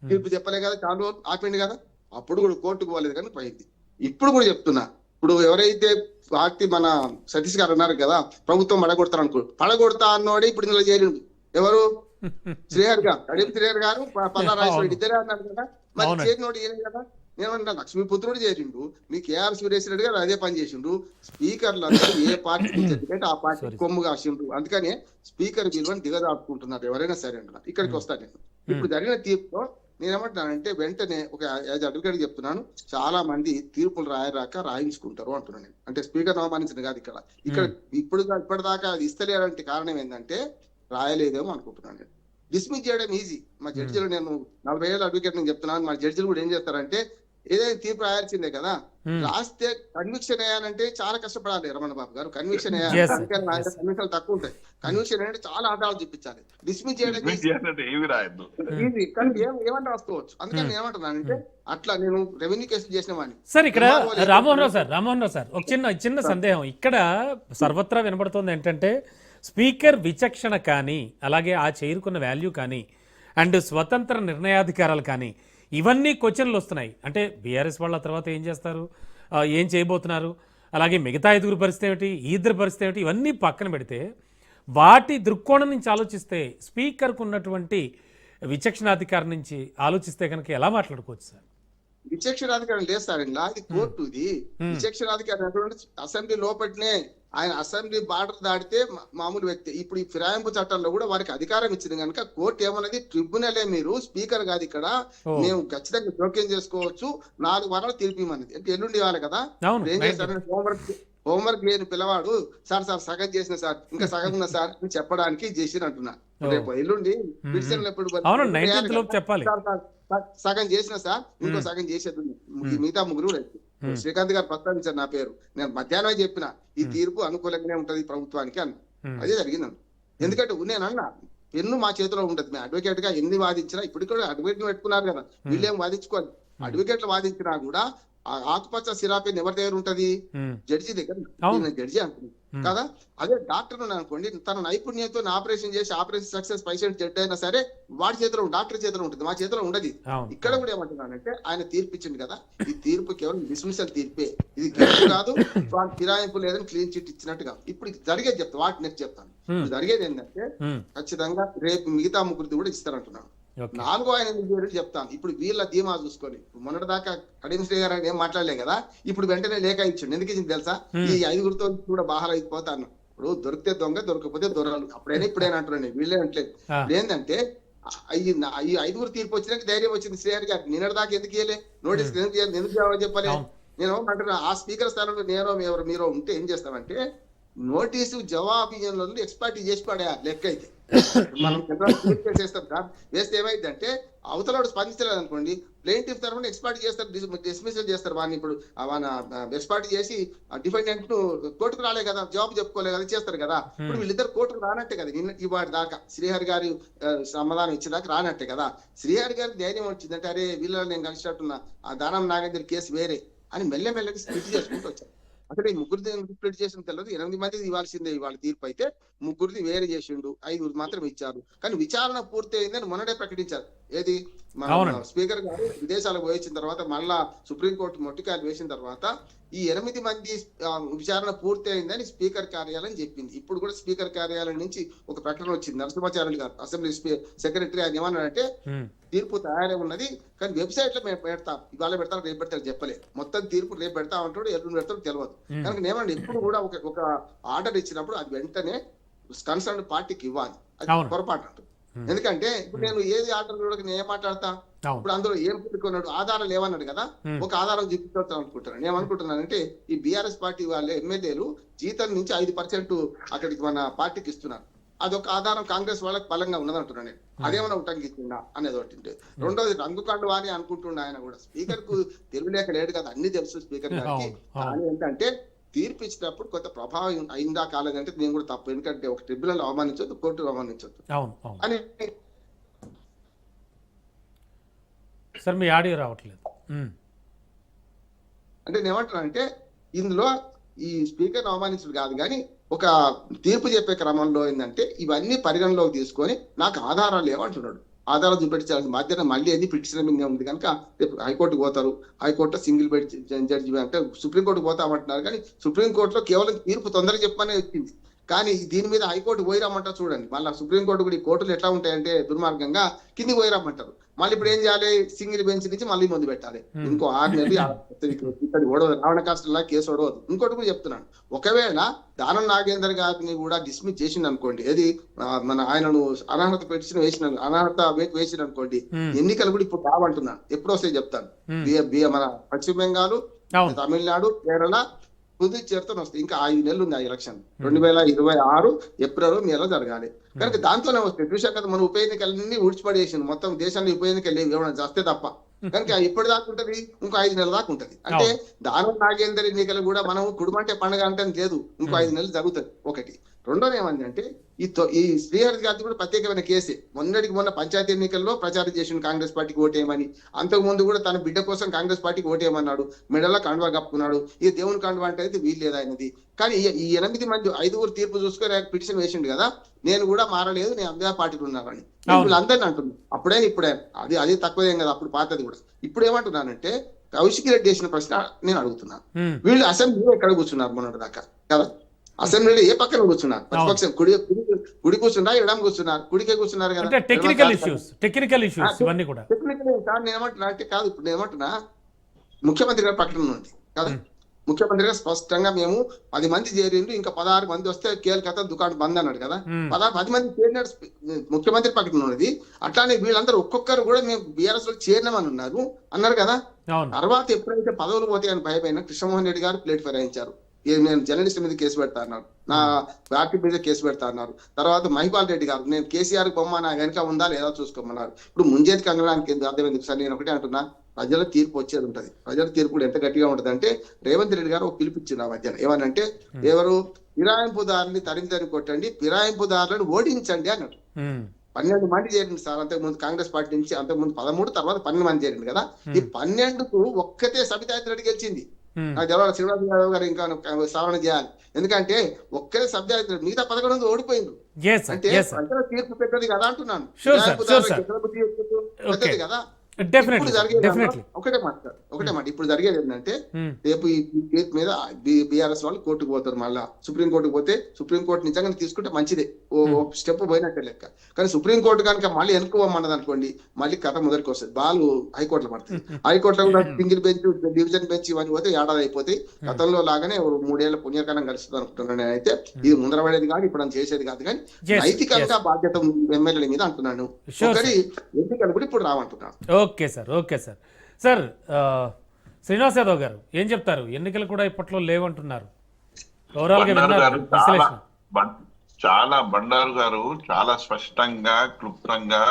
Speaker 6: తీర్పు చెప్పలే కదా, చాలా రోజులు ఆపిండు కదా. అప్పుడు కూడా కోర్టుకు పోలేదు కానీ పోయింది. ఇప్పుడు కూడా చెప్తున్నా, ఇప్పుడు ఎవరైతే పార్టీ మన సతీష్ గారు అన్నారు కదా ప్రభుత్వం పడగొడతారు పడగొడతా అన్నోడే ఇప్పుడు ఇందులో చేరిండు. ఎవరు? శ్రీహర్ గారు, అడిగి శ్రీహర్ గారు, పల్లారాజు ఇద్దరే అన్నారు కదా. మరి చేరినోడు ఏం కదా. నేనంటున్నా లక్ష్మీపుత్రుడు చేరిండు, మీ కేఆర్ సురేష్ రెడ్డి గారు అదే పని చేసిండు. స్పీకర్లందరూ ఏ పార్టీ అంటే ఆ పార్టీ కొమ్ము కాసిండ్రు. అందుకనే స్పీకర్ విలువని దిగదాపుకుంటున్నారు ఎవరైనా సరే అంటున్నారు. ఇక్కడికి వస్తాను నేను. ఇప్పుడు జరిగిన తీర్పులో నేనేమంటున్నానంటే వెంటనే ఒక యాజ్ అడ్వకేట్ చెప్తున్నాను, చాలా మంది తీర్పులు రాయించుకుంటారు అంటున్నాను నేను. అంటే స్పీకర్ అవమానించిన కాదు ఇక్కడ ఇప్పటిదాకా అది ఇస్తలేరంటే కారణం ఏంటంటే రాయలేదేమో అనుకుంటున్నాను నేను. డిస్మిస్ చేయడం ఈజీ. మా జడ్జిలు, నేను 40 ఏళ్ళ అడ్వకేట్ నేను చెప్తున్నాను, మా జడ్జిలు కూడా ఏం చేస్తారంటే ఏదైనా తీర్పు రాయాల్సిందే కదా, రాస్తే కన్విక్షన్ అయ్యానంటే చాలా కష్టపడాలి రమణ బాబు గారు. కన్విక్షన్ కన్విక్షన్ తక్కువ ఉంటాయి. కన్విక్షన్ అంటే చాలా ఆధారాలు చూపించాలి. డిస్మిస్ చేయడం ఈజీ, కానీ ఏమంటే రాసుకోవచ్చు. అందుకని నేను ఏమంటున్నానంటే అట్లా నేను రెవెన్యూ కేసులు చేసిన వాడిని.
Speaker 1: సార్ ఇక్కడ రామ్మోహన్ రావు సార్ ఒక చిన్న సందేహం ఇక్కడ సర్వత్రా వినబడుతుంది ఏంటంటే స్పీకర్ విచక్షణ కానీ అలాగే ఆ చేరుకున్న వాల్యూ కానీ అండ్ స్వతంత్ర నిర్ణయాధికారాలు కానీ ఇవన్నీ క్వశ్చన్లు వస్తున్నాయి. అంటే బీఆర్ఎస్ వాళ్ళ తర్వాత ఏం చేస్తారు, ఏం చేయబోతున్నారు, అలాగే మిగతా 5 పరిస్థితి ఏమిటి, ఈ 2 పరిస్థితి ఏమిటి, ఇవన్నీ పక్కన పెడితే వాటి దృక్కోణం నుంచి ఆలోచిస్తే స్పీకర్కు ఉన్నటువంటి విచక్షణాధికారం నుంచి ఆలోచిస్తే కనుక ఎలా మాట్లాడుకోవచ్చు సార్?
Speaker 6: విచక్షణాధికారం లేదు సార్, అది కోర్టు. ఇది విచక్షణాధికారం అటువంటి అసెంబ్లీ లోపలనే ఆయన అసెంబ్లీ బార్డర్ దాటితే మామూలు వ్యక్తి. ఇప్పుడు ఈ ఫిరాయింపు చట్టంలో కూడా వారికి అధికారం ఇచ్చింది కనుక కోర్టు ఏమన్నది, ట్రిబ్యునలే మీరు, స్పీకర్ కాదు ఇక్కడ, మేము ఖచ్చితంగా జోక్యం చేసుకోవచ్చు, 4 వారాలు తీర్పిమన్నది. అంటే ఎల్లుండి ఇవ్వాలి కదా. ఏం చేస్తారంటే హోంవర్క్ లేని పిల్లవాడు సార్ సగం చేసిన సార్, ఇంకా సగం ఉన్న సార్ అని చెప్పడానికి చేసిన అంటున్నా. రేపు ఎల్లుండి పిటిషన్లు ఎప్పుడు సగం చేసిన సార్, ఇంకో సగం చేసేది మిగతా ముగ్గురు రేపు. శ్రీకాంత్ గారు ప్రస్తావించారు నా పేరు, నేను మధ్యాహ్నమే చెప్పిన ఈ తీర్పు అనుకూలంగానే ఉంటది ప్రభుత్వానికి అన్న. అదే జరిగింది. ఎందుకంటే నేనన్నా పెన్ను మా చేతిలో ఉంటది. మేము అడ్వకేట్ గా ఎన్ని వాదించినా, ఇప్పుడు కూడా అడ్వకేట్ పెట్టుకున్నారు కదా, వీళ్ళేం వాదించుకోవాలి. అడ్వకేట్లు వాదించినా కూడా ఆ ఆకుపచ్చ సిరాపెన్ ఎవరి దగ్గర ఉంటది? జడ్జి దగ్గర. జడ్జి అంటుంది కదా. అదే డాక్టర్ అనుకోండి, తన నైపుణ్యంతో ఆపరేషన్ చేసి ఆపరేషన్ సక్సెస్ పేషెంట్ జడ్జి అయినా సరే వాడి చేతిలో, డాక్టర్ చేతిలో ఉంటుంది, మా చేతిలో ఉండదు. ఇక్కడ కూడా ఏమంటున్నానంటే ఆయన తీర్పు ఇచ్చింది కదా, ఈ తీర్పు కేవలం డిస్మిసల్ తీర్పే, ఇది గెలుపు కాదు, వాటి ఫిరాయింపు లేదని క్లీన్ చిట్ ఇచ్చినట్టు కాదు. ఇప్పుడు జరిగేది చెప్తాను, వాటి నెక్స్ట్ చెప్తాను. జరిగేది ఏంటంటే ఖచ్చితంగా రేపు మిగతా ముగ్గురిది కూడా ఇస్తారంటున్నాను. 4వ ఆయన చెప్తాను. ఇప్పుడు వీళ్ళ ధీమా చూసుకొని, మొన్నటి దాకా కడియం శ్రీ గారు ఏం మాట్లాడలే కదా, ఇప్పుడు వెంటనే లేఖ ఇచ్చిండు. ఎందుకు ఇచ్చింది తెలుసా? ఈ 5గురితో కూడా బాగా అయిపోతాను. ఇప్పుడు దొరికితే దొంగ, దొరకపోతే దొరలు. అప్పుడైనా ఇప్పుడైనా అంటున్నాను, వీళ్ళే అంటలేదు. ఏంటంటే ఈ 5గురు తీర్పు వచ్చినాక ధైర్యం వచ్చింది శ్రీహరి గారికి. నిన్నటి దాకా ఎందుకు ఇయ్యలే నోటీస్? ఎందుకు జవాబు చెప్పలే? నేను అంటున్నా, ఆ స్పీకర్ స్థానంలో నేను మీరు ఉంటే ఏం చేస్తామంటే నోటీసు జవాబు ఎక్స్పర్ట్ చేసి పడే లెక్క అయితే మనం చేస్తాం సార్. వేస్తే ఏమైందంటే అవతలవాడు స్పందించలేదు అనుకోండి, ప్లేంటిఫ్ తరఫున ఎక్స్పర్ట్ చేస్తారు, డిస్మిసల్ చేస్తారు వాడిని. ఇప్పుడు ఎక్స్పర్ట్ చేసి డిఫెండెంట్ కోర్టుకు రాలే కదా, జవాబు చెప్పుకోలే కదా, చేస్తారు కదా. ఇప్పుడు వీళ్ళిద్దరు కోర్టుకు రానట్టే కదా, ఇవాటి దాకా శ్రీహరి గారి సమాధానం ఇచ్చేదాకా రానట్టే కదా. శ్రీహరి గారికి ధైర్యం వచ్చిందంటే, అరే వీళ్ళని నేను కలిసినట్టున్నా, ఆ దానం నాగేంద్ర కేసు వేరే అని మెల్లమెల్లకి స్ప్లిట్ చేసుకుంటూ వచ్చారు. అసలు ఈ ముగ్గురిది స్ప్లిట్ చేసిన తెలియదు. 8 మందిది ఇవ్వాల్సిందే ఇవాళ తీర్పు అయితే, ముగ్గురిది వేరే చేసిండు, 5 మాత్రం ఇచ్చారు. కానీ విచారణ పూర్తి అయిందని మొన్ననే ప్రకటించారు. ఏది మన స్పీకర్ గారు విదేశాలకు పోయించిన తర్వాత, మళ్ళా సుప్రీంకోర్టు మొట్టికాయలు వేసిన తర్వాత ఈ 8 మంది విచారణ పూర్తి అయిందని స్పీకర్ కార్యాలయం చెప్పింది. ఇప్పుడు కూడా స్పీకర్ కార్యాలయం నుంచి ఒక ప్రకటన వచ్చింది. నరసింహాచార్యులు గారు అసెంబ్లీ సెక్రటరీ ఆయన ఏమన్నాడంటే, తీర్పు తయారై ఉన్నది కానీ వెబ్సైట్ లో మేము పెడతాం, ఇవాళ పెడతాం రేపు పెడతాం చెప్పలే. మొత్తం తీర్పు రేపు పెడతా ఉంటాడు, ఎల్లుండి పెడతాడు తెలియదు. కనుక నేమండి ఎప్పుడు కూడా ఒక ఆర్డర్ ఇచ్చినప్పుడు అది వెంటనే కన్సర్న్ పార్టీకి ఇవ్వాలి. అది పొరపాటు అంటుంది. ఎందుకంటే ఇప్పుడు నేను ఏది ఆర్డర్ కూడా నేను ఏం మాట్లాడతా, ఇప్పుడు అందులో ఏం పెట్టుకున్నాడు, ఆధారాలు ఏమన్నాడు కదా, ఒక ఆధారం చూపించాను అనుకుంటున్నాను. ఏమనుకుంటున్నానంటే ఈ బీఆర్ఎస్ పార్టీ వాళ్ళ ఎమ్మెల్యేలు జీతం నుంచి 5% అక్కడికి మన పార్టీకి ఇస్తున్నారు. అదొక ఆధారం కాంగ్రెస్ వాళ్ళకి బలంగా ఉన్నదంటున్నాను నేను. అదేమన్నా ఉటంకిస్తుందా అనేది ఒకటి. రెండోది రంగుకాండు వారి అనుకుంటుండే ఆయన కూడా. స్పీకర్ కు తెలివిలేక లేడు కదా, అన్ని తెలుసు స్పీకర్ గారికి. కానీ ఏంటంటే తీర్పు ఇచ్చినప్పుడు కొంత ప్రభావం అయిందా కాలేదంటే నేను కూడా తప్పు. ఎందుకంటే ఒక ట్రిబ్యునల్ అవమానించొద్దు, కోర్టు అవమానించొద్దు అని.
Speaker 1: సార్ మీ ఆడియో రావట్లేదు.
Speaker 6: అంటే నేను ఏమంటున్నానంటే ఇందులో ఈ స్పీకర్ అవమానించడం కాదు, కానీ ఒక తీర్పు చెప్పే క్రమంలో ఏంటంటే ఇవన్నీ పరిగణలోకి తీసుకొని నాకు ఆధారాలు ఏమంటున్నాడు, ఆధారాలు చూపెట్టాల్సిన బాధ్యత మళ్ళీ ఏది పిటిషన్ మీద ఉంది కనుక రేపు హైకోర్టుకు పోతారు. హైకోర్టులో సింగిల్ బెంచ్ జడ్జి అంటే సుప్రీంకోర్టుకు పోతామంటున్నారు. కానీ సుప్రీంకోర్టులో కేవలం తీర్పు తొందరగా చెప్పమనే వచ్చింది. కానీ దీని మీద హైకోర్టు పోయిరమ్మంటారు. చూడండి మళ్ళీ సుప్రీంకోర్టు కూడా ఈ కోర్టులు ఎట్లా ఉంటాయంటే దుర్మార్గంగా కిందికి పోయిరమ్మంటారు. మళ్ళీ ఇప్పుడు ఏం చేయాలి, సింగిల్ బెంచ్ నుంచి మళ్ళీ ముందు పెట్టాలి. ఇంకో 6 నెలలు ఇక్కడ ఓడవదు, రావణ కాస్టల్లా కేసు ఓడవదు. ఇంకోటి కూడా చెప్తున్నాను, ఒకవేళ దానం నాగేందర్ గారిని కూడా డిస్మిస్ చేసింది అనుకోండి, ఏది మన ఆయనను అనర్హత పిటిషన్ అనర్హత వేసిన అనుకోండి, ఎన్నికలు కూడా ఇప్పుడు కావంటున్నాను. ఎప్పుడు వస్తాయి చెప్తాను. మన పశ్చిమ బెంగాల్, తమిళనాడు, కేరళ, పుదుచ్చేరితో వస్తాయి. ఇంకా 5 నెలలు ఉంది ఆ ఎలక్షన్. 2026 ఏప్రిల్ మేలో జరగాలి. కనుక దాంతోనే వస్తాయి. చూసా కదా మన ఉప ఎన్నికలన్నీ ఊడ్చిపడేసింది. మొత్తం దేశాన్ని ఉప ఎన్నికలు లేవు ఏమైనా చేస్తే తప్ప. కనుక ఎప్పటి దాకా ఉంటది, ఇంకో 5 నెలల దాకా ఉంటది. అంటే దానం నాగేందర్ ఎన్నికలు కూడా మనం కుటుంబంటే పండుగ అంటే లేదు, ఇంకో 5 నెలలు జరుగుతుంది. ఒకటి. రెండోది ఏమంది అంటే ఈ శ్రీహరి గారి కూడా ప్రత్యేకమైన కేసే. మొన్న పంచాయతీ ఎన్నికల్లో ప్రచారం చేసిన కాంగ్రెస్ పార్టీకి ఓటేయమని. అంతకు ముందు కూడా తన బిడ్డ కోసం కాంగ్రెస్ పార్టీకి ఓటేయమన్నాడు. మెడలో కండువా కప్పుకున్నాడు. ఈ దేవుని కండువా అంటే అయితే వీల్లేదు ఆయనది. కానీ ఈ 8 మంది 5 తీర్పు చూసుకొని ఆయన పిటిషన్ వేసిండు కదా, నేను కూడా మారలేదు, నేను అదే పార్టీలో ఉన్నానని వీళ్ళందరినీ అంటున్నాను. అప్పుడైనా ఇప్పుడే అది తక్కువేం కదా, అప్పుడు పాతది కూడా. ఇప్పుడు ఏమంటున్నానంటే కౌశిక్ రెడ్డి చేసిన ప్రశ్న నేను అడుగుతున్నాను. వీళ్ళు అసెంబ్లీలో ఎక్కడ కూర్చున్నారు మొన్నటి దాకా కదా, అసెంబ్లీలో ఏ పక్కన కూర్చున్నారు? ప్రతిపక్షం కుడి కూర్చున్నా, ఎడం కూర్చున్నారు, కుడికే కూర్చున్నారు కదా.
Speaker 1: అంటే టెక్నికల్ ఇష్యూస్ ఇవన్నీ కూడా
Speaker 6: టెక్నికల్ సార్ నేను ఏమంటున్నా అంటే కాదు, ఇప్పుడు నేను ఏమంటున్నా ముఖ్యమంత్రి గారి ప్రకటన ఉంది కదా. ముఖ్యమంత్రి గారు స్పష్టంగా మేము 10 మంది చేరిండు, ఇంకా 16 మంది వస్తే కేల్కతా దుకాణం బంద్ అన్నాడు కదా. 10 మంది చేరినాడు ముఖ్యమంత్రి ప్రకటన ఉన్నది. అట్లానే వీళ్ళందరూ ఒక్కొక్కరు కూడా మేము బీఆర్ఎస్ లో చేరినామని అన్నారు కదా. తర్వాత ఎప్పుడైతే పదవులు పోతాయని భయపడిన కృష్ణమోహన్ రెడ్డి గారు ప్లేట్ ఫిరాయించారు. నేను జర్నలిస్ట్ మీద కేసు పెడతా అన్నారు, నా పార్టీ మీద కేసు పెడతా అన్నారు. తర్వాత మహిపాల్ రెడ్డి గారు నేను కేసీఆర్ బొమ్మ నా వెనక ఉందా లేదా చూసుకోమన్నారు. ఇప్పుడు ముంజేతికి అనడానికి అర్థమైంది సార్. నేను ఒకటే అంటున్నా, ప్రజల తీర్పు వచ్చేది ఉంటది. ప్రజల తీర్పు ఎంత గట్టిగా ఉంటది అంటే రేవంత్ రెడ్డి గారు ఒక పిలిపించారు ఆ మధ్యాహ్నం. ఏమనంటే ఎవరు ఫిరాయింపుదారుని తరిమి కొట్టండి, ఫిరాయింపుదారులను ఓడించండి అన్నట్టు. 12 మంది చేరింది సార్ అంతకుముందు కాంగ్రెస్ పార్టీ నుంచి. అంతకుముందు 13, తర్వాత 12 మంది చేరింది కదా. ఈ 12కు ఒక్కతే సబితా రెడ్డి గెలిచింది. నాకు తెలియదు శ్రీనివాస్ యాదవ్ గారు ఇంకా సవరణ చేయాలి. ఎందుకంటే ఒక్కరే సబ్జెక్ట్, మిగతా 11 ఓడిపోయింది. అంటే ప్రజల తీర్పు పెద్దది కదా అంటున్నాను. పెద్దది కదా. ఒకటే మాట ఇప్పుడు జరిగేది ఏంటంటే రేపు ఈ కేసు మీద బీఆర్ఎస్ వాళ్ళు కోర్టుకు పోతారు. మళ్ళా సుప్రీం కోర్టుకు పోతే సుప్రీం కోర్టు నిజంగా తీసుకుంటే మంచిదే, ఓ స్టెప్ పోయినట్టే లెక్క. కానీ సుప్రీం కోర్టు కనుక మళ్ళీ వెనుకోమన్నది అనుకోండి, మళ్ళీ కథ మొదటికి వస్తుంది. బాలు హైకోర్టులో పడుతుంది. హైకోర్టులో కూడా సింగిల్ బెంచ్, డివిజన్ బెంచ్ ఇవన్నీ పోతే ఏడాది అయిపోతాయి. గతంలో లాగానే 3 ఏళ్ల పుణ్యకాలం కలుస్తుంది అనుకుంటున్నాను నేనైతే. ఇది ముందర పడేది కాదు, ఇప్పుడు చేసేది కాదు. కానీ నైతికంగా బాధ్యత ఎమ్మెల్యేల మీద అంటున్నాను. ఒకటి ఎన్నికలు కూడా ఇప్పుడు రావంటున్నాను.
Speaker 1: ఓకే సార్ శ్రీనివాస్ యాదవ్ గారు ఏం చెప్తారు? ఎన్నికలు కూడా ఇప్పట్లో లేవంటున్నారు.
Speaker 3: చాలా బండారు గారు చాలా స్పష్టంగా క్లుప్తంగా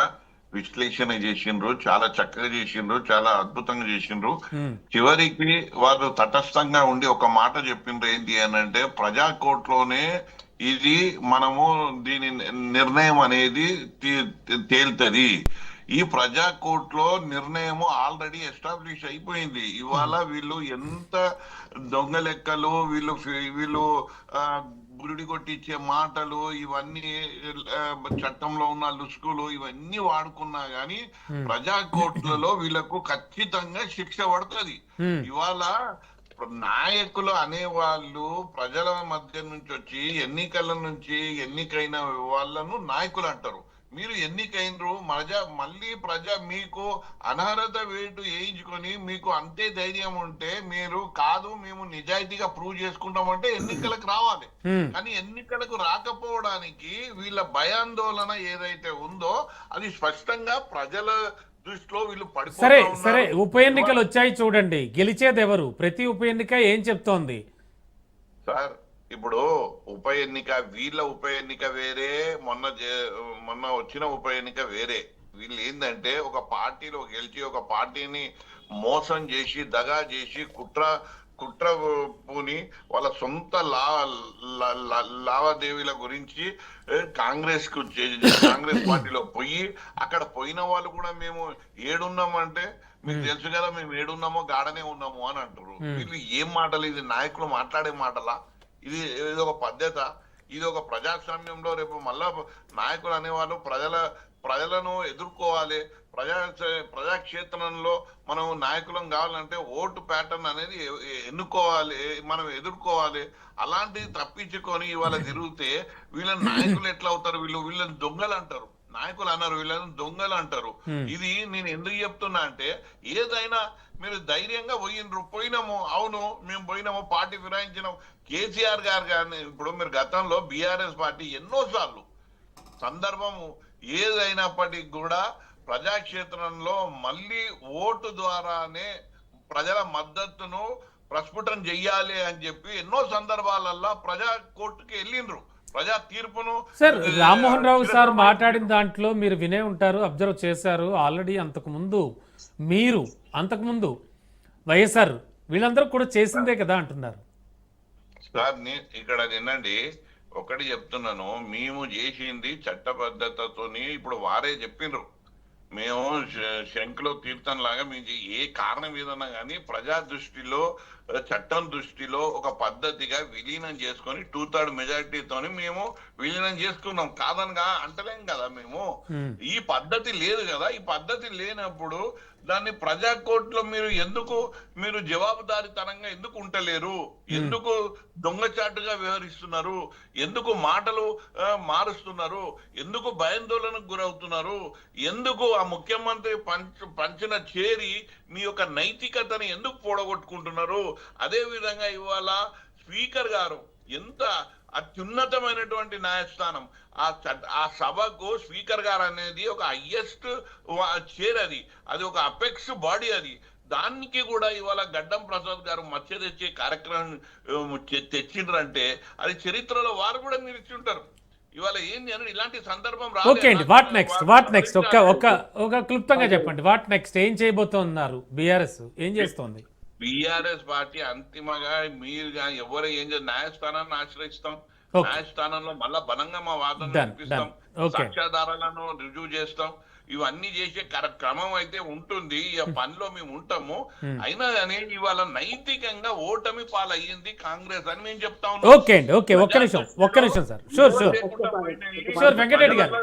Speaker 3: విశ్లేషణ చేసిండ్రు, చాలా చక్కగా చేసిండ్రు, చాలా అద్భుతంగా చేసిండ్రు. చివరికి వారు తటస్థంగా ఉండి ఒక మాట చెప్పిండ్రు, ఏంటి అని అంటే ప్రజా కోర్టులోనే ఇది మనము దీని నిర్ణయం అనేది తేలుతుంది. ఈ ప్రజా కోర్టులో నిర్ణయం ఆల్రెడీ ఎస్టాబ్లిష్ అయిపోయింది. ఇవాళ వీళ్ళు ఎంత దొంగ లెక్కలు, వీళ్ళు గురుడి కొట్టించే మాటలు, ఇవన్నీ చట్టంలో ఉన్న లుసుకులు ఇవన్నీ వాడుకున్నా గానీ ప్రజా కోర్టులలో వీళ్ళకు ఖచ్చితంగా శిక్ష పడుతుంది. ఇవాళ నాయకులు అనేవాళ్ళు ప్రజల మధ్య నుంచి వచ్చి ఎన్నికల నుంచి ఎన్నికైన వాళ్ళను నాయకులు అంటారు. మీరు ఎన్నికైనరు మళ్ళీ మీకు అనర్హత వేటు వేయించుకొని మీకు అంతే ధైర్యం ఉంటే మీరు కాదు మేము నిజాయితీగా ప్రూవ్ చేసుకుంటామంటే ఎన్నికలకు రావాలి. కానీ ఎన్నికలకు రాకపోవడానికి వీళ్ళ భయాందోళన ఏదైతే ఉందో అది స్పష్టంగా ప్రజల దృష్టిలో వీళ్ళు
Speaker 1: సరే ఉప ఎన్నికలు వచ్చాయి చూడండి, గెలిచేది ఎవరు? ప్రతి ఉప ఎన్నిక ఏం చెప్తోంది
Speaker 3: సార్? ఇప్పుడు వీళ్ళ ఉప ఎన్నిక వేరే, మొన్న వచ్చిన ఉప ఎన్నిక వేరే. వీళ్ళు ఏంటంటే ఒక పార్టీలో గెలిచి ఒక పార్టీని మోసం చేసి దగా చేసి కుట్ర పూని వాళ్ళ సొంత లావాదేవీల గురించి కాంగ్రెస్ పార్టీలో పోయి అక్కడ పోయిన వాళ్ళు కూడా మేము ఏడున్నామంటే మీకు తెలుసు కదా, మేము ఏడున్నామో గాడనే ఉన్నాము అని అంటారు. వీళ్ళు ఏం మాటలు? ఇది నాయకులు మాట్లాడే మాటలా? ఇది ఒక పద్ధత? ఇది ఒక ప్రజాస్వామ్యంలో రేపు మళ్ళా నాయకులు అనేవాళ్ళు ప్రజలను ఎదుర్కోవాలి. ప్రజాక్షేత్రంలో మనం నాయకులం కావాలంటే ఓటు ప్యాటర్న్ అనేది ఎన్నుకోవాలి, మనం ఎదుర్కోవాలి. అలాంటిది తప్పించుకొని ఇవాళ తిరిగితే వీళ్ళని నాయకులు ఎట్లా అవుతారు? వీళ్ళని దొంగలు అంటారు. నాయకులు అన్నారు, వీళ్ళని దొంగలు అంటారు. ఇది నేను ఎందుకు చెప్తున్నా అంటే, ఏదైనా మీరు ధైర్యంగా పోయినాము, అవును మేము పోయినాము, పార్టీ ఫిరాయించినాము. కేసీఆర్ గారు కానీ ఇప్పుడు మీరు గతంలో బీఆర్ఎస్ పార్టీ ఎన్నోసార్లు సందర్భము ఏదైనప్పటికీ కూడా ప్రజాక్షేత్రంలో మళ్ళీ ఓటు ద్వారానే ప్రజల మద్దతును ప్రస్ఫుటం చెయ్యాలి అని చెప్పి ఎన్నో సందర్భాలలో ప్రజా కోర్టుకి వెళ్ళిండ్రు. ప్రజా తీర్పును
Speaker 1: సార్ రామ్మోహన్ రావు సార్ మాట్లాడిన దాంట్లో మీరు వినే ఉంటారు, అబ్జర్వ్ చేశారు ఆల్రెడీ. అంతకుముందు వైఎస్ఆర్ వీళ్ళందరూ కూడా చేసిందే కదా అంటున్నారు
Speaker 3: సార్. ఇక్కడ వినండి, ఒకటి చెప్తున్నాను, మేము చేసింది చట్టబద్ధతతోని. ఇప్పుడు వారే చెప్పిండ్రు, మేము శంకులో తీర్థం లాగా మేము ఏ కారణం ఏదన్నా కానీ ప్రజా దృష్టిలో చట్టం దృష్టిలో ఒక పద్ధతిగా విలీనం చేసుకొని 2/3 మెజారిటీతోని మేము విలీనం చేసుకున్నాం. కాదనగా అంటలేం కదా మేము. ఈ పద్ధతి లేదు కదా. ఈ పద్ధతి లేనప్పుడు దాన్ని ప్రజా కోర్టులో మీరు జవాబుదారీతనంగా ఎందుకు ఉంటలేరు? ఎందుకు దొంగచాటుగా వ్యవహరిస్తున్నారు? ఎందుకు మాటలు మారుస్తున్నారు? ఎందుకు భయాందోళనకు గురవుతున్నారు? ఎందుకు ఆ ముఖ్యమంత్రి పంచిన చేరి మీ యొక్క నైతికతని ఎందుకు పోడగొట్టుకుంటున్నారు? అదే విధంగా ఇవాళ స్పీకర్ గారు ఎంత అత్యున్నతమైనటువంటి న్యాయస్థానం, ఆ సభకు స్పీకర్ గారు అనేది ఒక హైయెస్ట్ చైర్, అది ఒక అపెక్స్ బాడీ. దానికి కూడా ఇవాళ గడ్డం ప్రసాద్ గారు మచ్చ తెచ్చే కార్యక్రమం తెచ్చిండ్రంటే అది చరిత్రలో వారు కూడా నిలిచుంటారు. ఇవాళ ఏంది అని ఇలాంటి సందర్భం
Speaker 1: ఓకే అండి, వాట్ నెక్స్ట్ ఒక క్లుప్తంగా చెప్పండి. వాట్ నెక్స్ట్ ఏం చేయబోతున్నారు? బీఆర్ఎస్ ఏం చేస్తోంది?
Speaker 3: బీఆర్ఎస్ పార్టీ అంతిమంగా మీరు ఎవరు ఏం న్యాయస్థానాన్ని ఆశ్రయిస్తాం, న్యాయస్థానంలో మళ్ళా బలంగా మా వాదన వినిపిస్తాం, సాక్ష్యాధారాలను రుజువు చేస్తాం, ఇవన్నీ చేసే క్రమం అయితే ఉంటుంది. ఈ పనిలో మేము ఉంటాము. అయినా కానీ ఇవాళ నైతికంగా ఓటమి పాలయ్యింది కాంగ్రెస్ అని మేము చెప్తా ఉన్నాం.
Speaker 1: ఓకే అండి, ఓకే, ఒక్క నిమిషం సార్. షూర్ వెంకటరెడ్డి గారు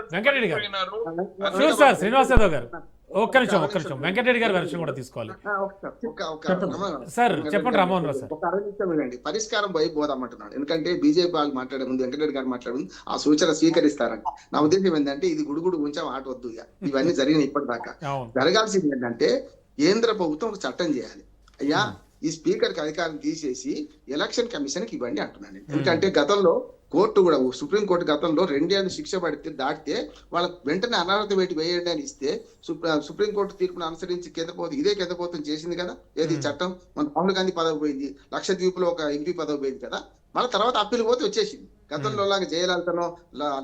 Speaker 1: షూర్ సార్. శ్రీనివాస్ యాదవ్ గారు ఒక్క నిమిషం వెంకటరెడ్డి గారి వెర్షన్ కూడా తీసుకోవాలి సార్. చెప్పండి రామ్మోహన్ రావు సార్.
Speaker 6: ఒక 6 నిమిషాలు పరిష్కారం వైపు పోదామంటున్నాడు. ఎందుకంటే బీజేపీ వాళ్ళు మాట్లాడే ముందు వెంకటరెడ్డి గారు మాట్లాడే ముందు ఆ సూచన స్వీకరిస్తారని నా ఉద్దేశం ఏంటంటే ఇది గుడుగుడు కొంచెం ఆట వద్దు. ఇవన్నీ జరిగిన ఇప్పటిదాకా జరగాల్సింది ఏంటంటే కేంద్ర ప్రభుత్వం ఒక చట్టం చేయాలి. అయ్యా ఈ స్పీకర్ కి అధికారం తీసేసి ఎలక్షన్ కమిషన్ కి ఇవ్వండి అంటున్నాను. ఎందుకంటే గతంలో కోర్టు కూడా సుప్రీం కోర్టు గతంలో 2 ఏళ్ళు శిక్ష దాటితే వాళ్ళకి వెంటనే అనర్హత వేటి వేయండి అని ఇస్తే సుప్రీంకోర్టు తీర్పును అనుసరించి కేంద్ర ప్రభుత్వం చేసింది కదా. ఏది చట్టం మన రాహుల్ గాంధీ పదవి పోయింది, లక్షద్వీప్ లో ఒక ఎంపీ పదవి పోయింది కదా. మళ్ళీ తర్వాత అప్పీల్ పోతే వచ్చేసింది. గతంలో లాగా జయలలితనో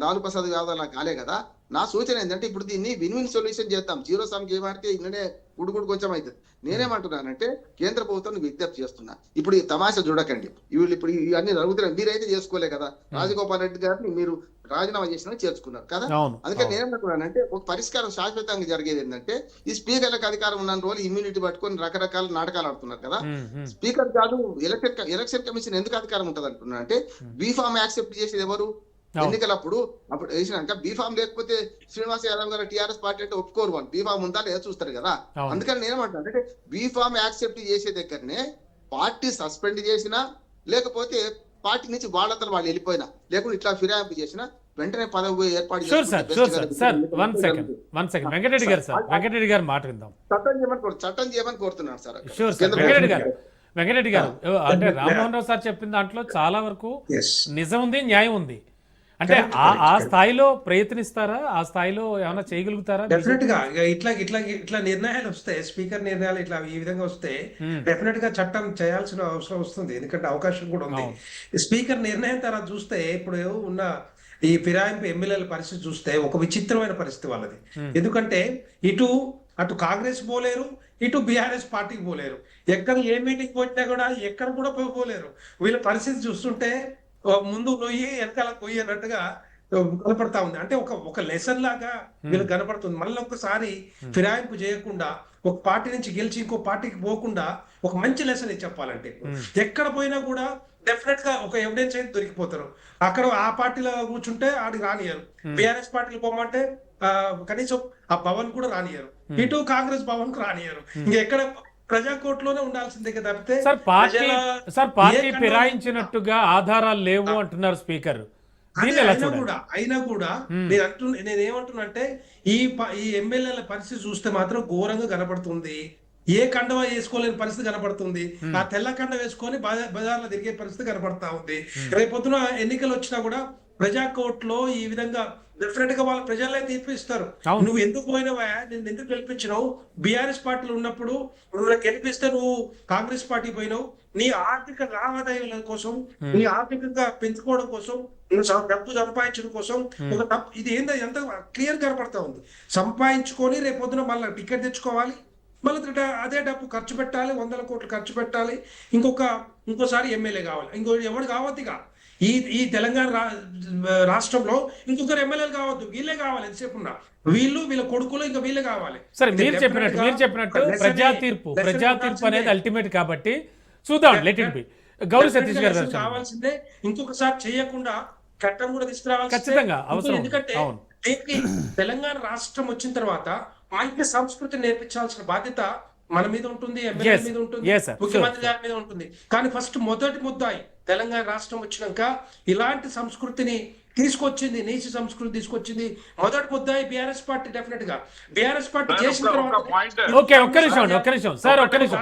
Speaker 6: లాలూ ప్రసాద్ యాదవ్ లాగా కాలే కదా. నా సూచన ఏంటంటే ఇప్పుడు దీన్ని విన్ సొల్యూషన్ చేద్దాం. 0 సమ్ గేమ్ ఆడితే ఇన్ననే గుడుగుడు కొంచెం అవుతుంది. నేనేమంటున్నానంటే కేంద్ర ప్రభుత్వం విజ్ఞప్తి చేస్తున్నా, ఇప్పుడు ఈ తమాషా చూడకండి. వీళ్ళు ఇప్పుడు ఇవన్నీ జరుగుతున్నాయి. మీరైతే చేసుకోలే కదా. రాజగోపాల్ రెడ్డి గారిని మీరు రాజీనామా చేసిన చేర్చుకున్నారు కదా. అందుకని నేనేమంటున్నానంటే ఒక పరిష్కారం శాశ్వతంగా జరిగేది ఏంటంటే ఈ స్పీకర్లకు అధికారం ఉన్న రోజులు ఇమ్యూనిటీ పట్టుకొని రకరకాల నాటకాలు ఆడుతున్నారు కదా. స్పీకర్ కాదు ఎలక్షన్ కమిషన్ ఎందుకు అధికారం ఉంటుంది అంటున్నా అంటే బీఫామ్ యాక్సెప్ట్ చేసేది ఎవరు? ఎన్నికలప్పుడు వేసినాక బీఫామ్ లేకపోతే శ్రీనివాస్ యాదవ్ గారు టీఆర్ఎస్ పార్టీ అంటే ఒప్పుకోరు. వాళ్ళు బీఫామ్ ఉందా లేదా చూస్తారు కదా. అందుకని నేనేమంటున్నా అంటే బీఫామ్ యాక్సెప్ట్ చేసే దగ్గరనే పార్టీ సస్పెండ్ చేసినా లేకపోతే పార్టీ నుంచి వాళ్ళంతా వాళ్ళు వెళ్ళిపోయినా లేకుంటే ఇట్లా ఫిరాయింపు చేసినా వెంటనే పదవి ఏర్పాటు
Speaker 1: వెంకటరెడ్డి గారు మాట విందాం.
Speaker 6: చట్టం చేయమని కోరుతున్నాను సార్.
Speaker 1: వెంకటరెడ్డి గారు అంటే రామ్మోహన్ రావు సార్ చెప్పిన దాంట్లో చాలా వరకు నిజం ఉంది, న్యాయం ఉంది. అంటే ఆ స్థాయిలో ప్రయత్నిస్తారా? ఆ స్థాయిలో ఏమైనా చేయగలుగుతారా?
Speaker 4: డెఫినెట్ గా ఇట్లా నిర్ణయాలు వస్తే, స్పీకర్ నిర్ణయాలు ఇట్లా ఈ విధంగా వస్తే డెఫినెట్ గా చట్టం చేయాల్సిన అవసరం వస్తుంది. ఎందుకంటే అవకాశం కూడా ఉంది. స్పీకర్ నిర్ణయం తర్వాత చూస్తే ఇప్పుడు ఉన్న ఈ ఫిరాయింపు ఎమ్మెల్యేల పరిస్థితి చూస్తే ఒక విచిత్రమైన పరిస్థితి వాళ్ళది. ఎందుకంటే అటు కాంగ్రెస్ పోలేరు, ఇటు బీఆర్ఎస్ పార్టీకి పోలేరు. ఎక్కడ ఏ మీటింగ్ పోయినా కూడా ఎక్కడ కూడా పోలేరు. వీళ్ళ పరిస్థితి చూస్తుంటే ముందు పోయి వెనకాల పోయి అన్నట్టుగా కనపడతా ఉంది. అంటే ఒక లెసన్ లాగా వీళ్ళకి కనపడుతుంది. మళ్ళీ ఒకసారి ఫిరాయింపు చేయకుండా ఒక పార్టీ నుంచి గెలిచి ఇంకో పార్టీకి పోకుండా ఒక మంచి లెసన్ చెప్పాలంటే ఎక్కడ పోయినా కూడా డెఫినెట్ గా ఒక ఎవిడెన్స్ అయితే దొరికిపోతారు. అక్కడ ఆ పార్టీలో కూర్చుంటే ఆడికి రానియరు, బీఆర్ఎస్ పార్టీలో పోమంటే కనీసం ఆ భవన్ కూడా రానియరు, ఇటు కాంగ్రెస్ భవన్ కు రానియరు. ఇంకెక్కడ ప్రజాకోర్టులోనే ఉండాల్సిందే కదా. తప్పితే
Speaker 1: పార్టీ ఫిరాయించినట్టుగా ఆధారాలు లేవు అంటున్నారు స్పీకర్.
Speaker 4: అయినా కూడా నేనేమంటున్నా అంటే ఈ ఎమ్మెల్యేల పరిస్థితి చూస్తే మాత్రం ఘోరంగా కనపడుతుంది. ఏ కండవ వేసుకోలేని పరిస్థితి కనపడుతుంది. ఆ తెల్ల కండ వేసుకొని బజార్లో తిరిగే పరిస్థితి కనపడతా ఉంది. రేపొద్దున ఎన్నికలు వచ్చినా కూడా ప్రజా కోర్టులో ఈ విధంగా డెఫినెట్ గా వాళ్ళ ప్రజలే తీర్పు ఇస్తారు. నువ్వు ఎందుకు పోయినావా, నేను ఎందుకు గెలిపించినావు? బీఆర్ఎస్ పార్టీలో ఉన్నప్పుడు నువ్వు గెలిపిస్తే నువ్వు కాంగ్రెస్ పార్టీ పోయినావు. నీ ఆర్థిక లావాదేవీల కోసం, నీ ఆర్థికంగా పెంచుకోవడం కోసం, నువ్వు డబ్బు సంపాదించడం కోసం ఒక తప్పు. ఇది ఎంత క్లియర్ కనపడతా ఉంది. సంపాదించుకొని రేపొద్దున మళ్ళీ టికెట్ తెచ్చుకోవాలి, మళ్ళీ అదే డబ్బు ఖర్చు పెట్టాలి, 100 కోట్లు ఖర్చు పెట్టాలి, ఇంకోసారి ఎమ్మెల్యే కావాలి, ఎవరు కావద్దుగా. ఈ తెలంగాణ రాష్ట్రంలో ఇంకొకరు ఎమ్మెల్యేలు కావద్దు, వీళ్ళే కావాలి. ఎంతసేపు ఉన్నా వీళ్ళ కొడుకులు ఇంకా వీళ్ళే కావాలి.
Speaker 1: సరే, మీరు చెప్పినట్టు ప్రజా తీర్పు అనేది అల్టిమేట్ కాబట్టి చూద్దాం. Let it be. Gauri Satish గారు
Speaker 4: కావాల్సిందే. ఇంకొకసారి చేయకుండా చట్టం కూడా తీసుకురావాలి
Speaker 1: ఖచ్చితంగా అవసరం.
Speaker 4: ఎందుకంటే దీనికి తెలంగాణ రాష్ట్రం వచ్చిన తర్వాత మంచి సంస్కృతి నేర్పించాల్సిన బాధ్యత మన మీద ఉంటుంది, ఎమ్మెల్యే
Speaker 1: Yes.
Speaker 4: మీద ఉంటుంది,
Speaker 1: Yes, sir.
Speaker 4: ముఖ్యమంత్రి గారి మీద ఉంటుంది. కానీ ఫస్ట్ మొదటి ముద్దాయి తెలంగాణ రాష్ట్రం వచ్చినాక ఇలాంటి సంస్కృతిని తీసుకొచ్చింది, నీచ సంస్కృతి తీసుకొచ్చింది మొదటి ముద్దాయి బీఆర్ఎస్ పార్టీ. డెఫినెట్ గా బీఆర్ఎస్ పార్టీ చేసిన తర్వాత
Speaker 1: ఓకే, ఒక్క నిమిషం సార్, ఒక్క నిమిషం.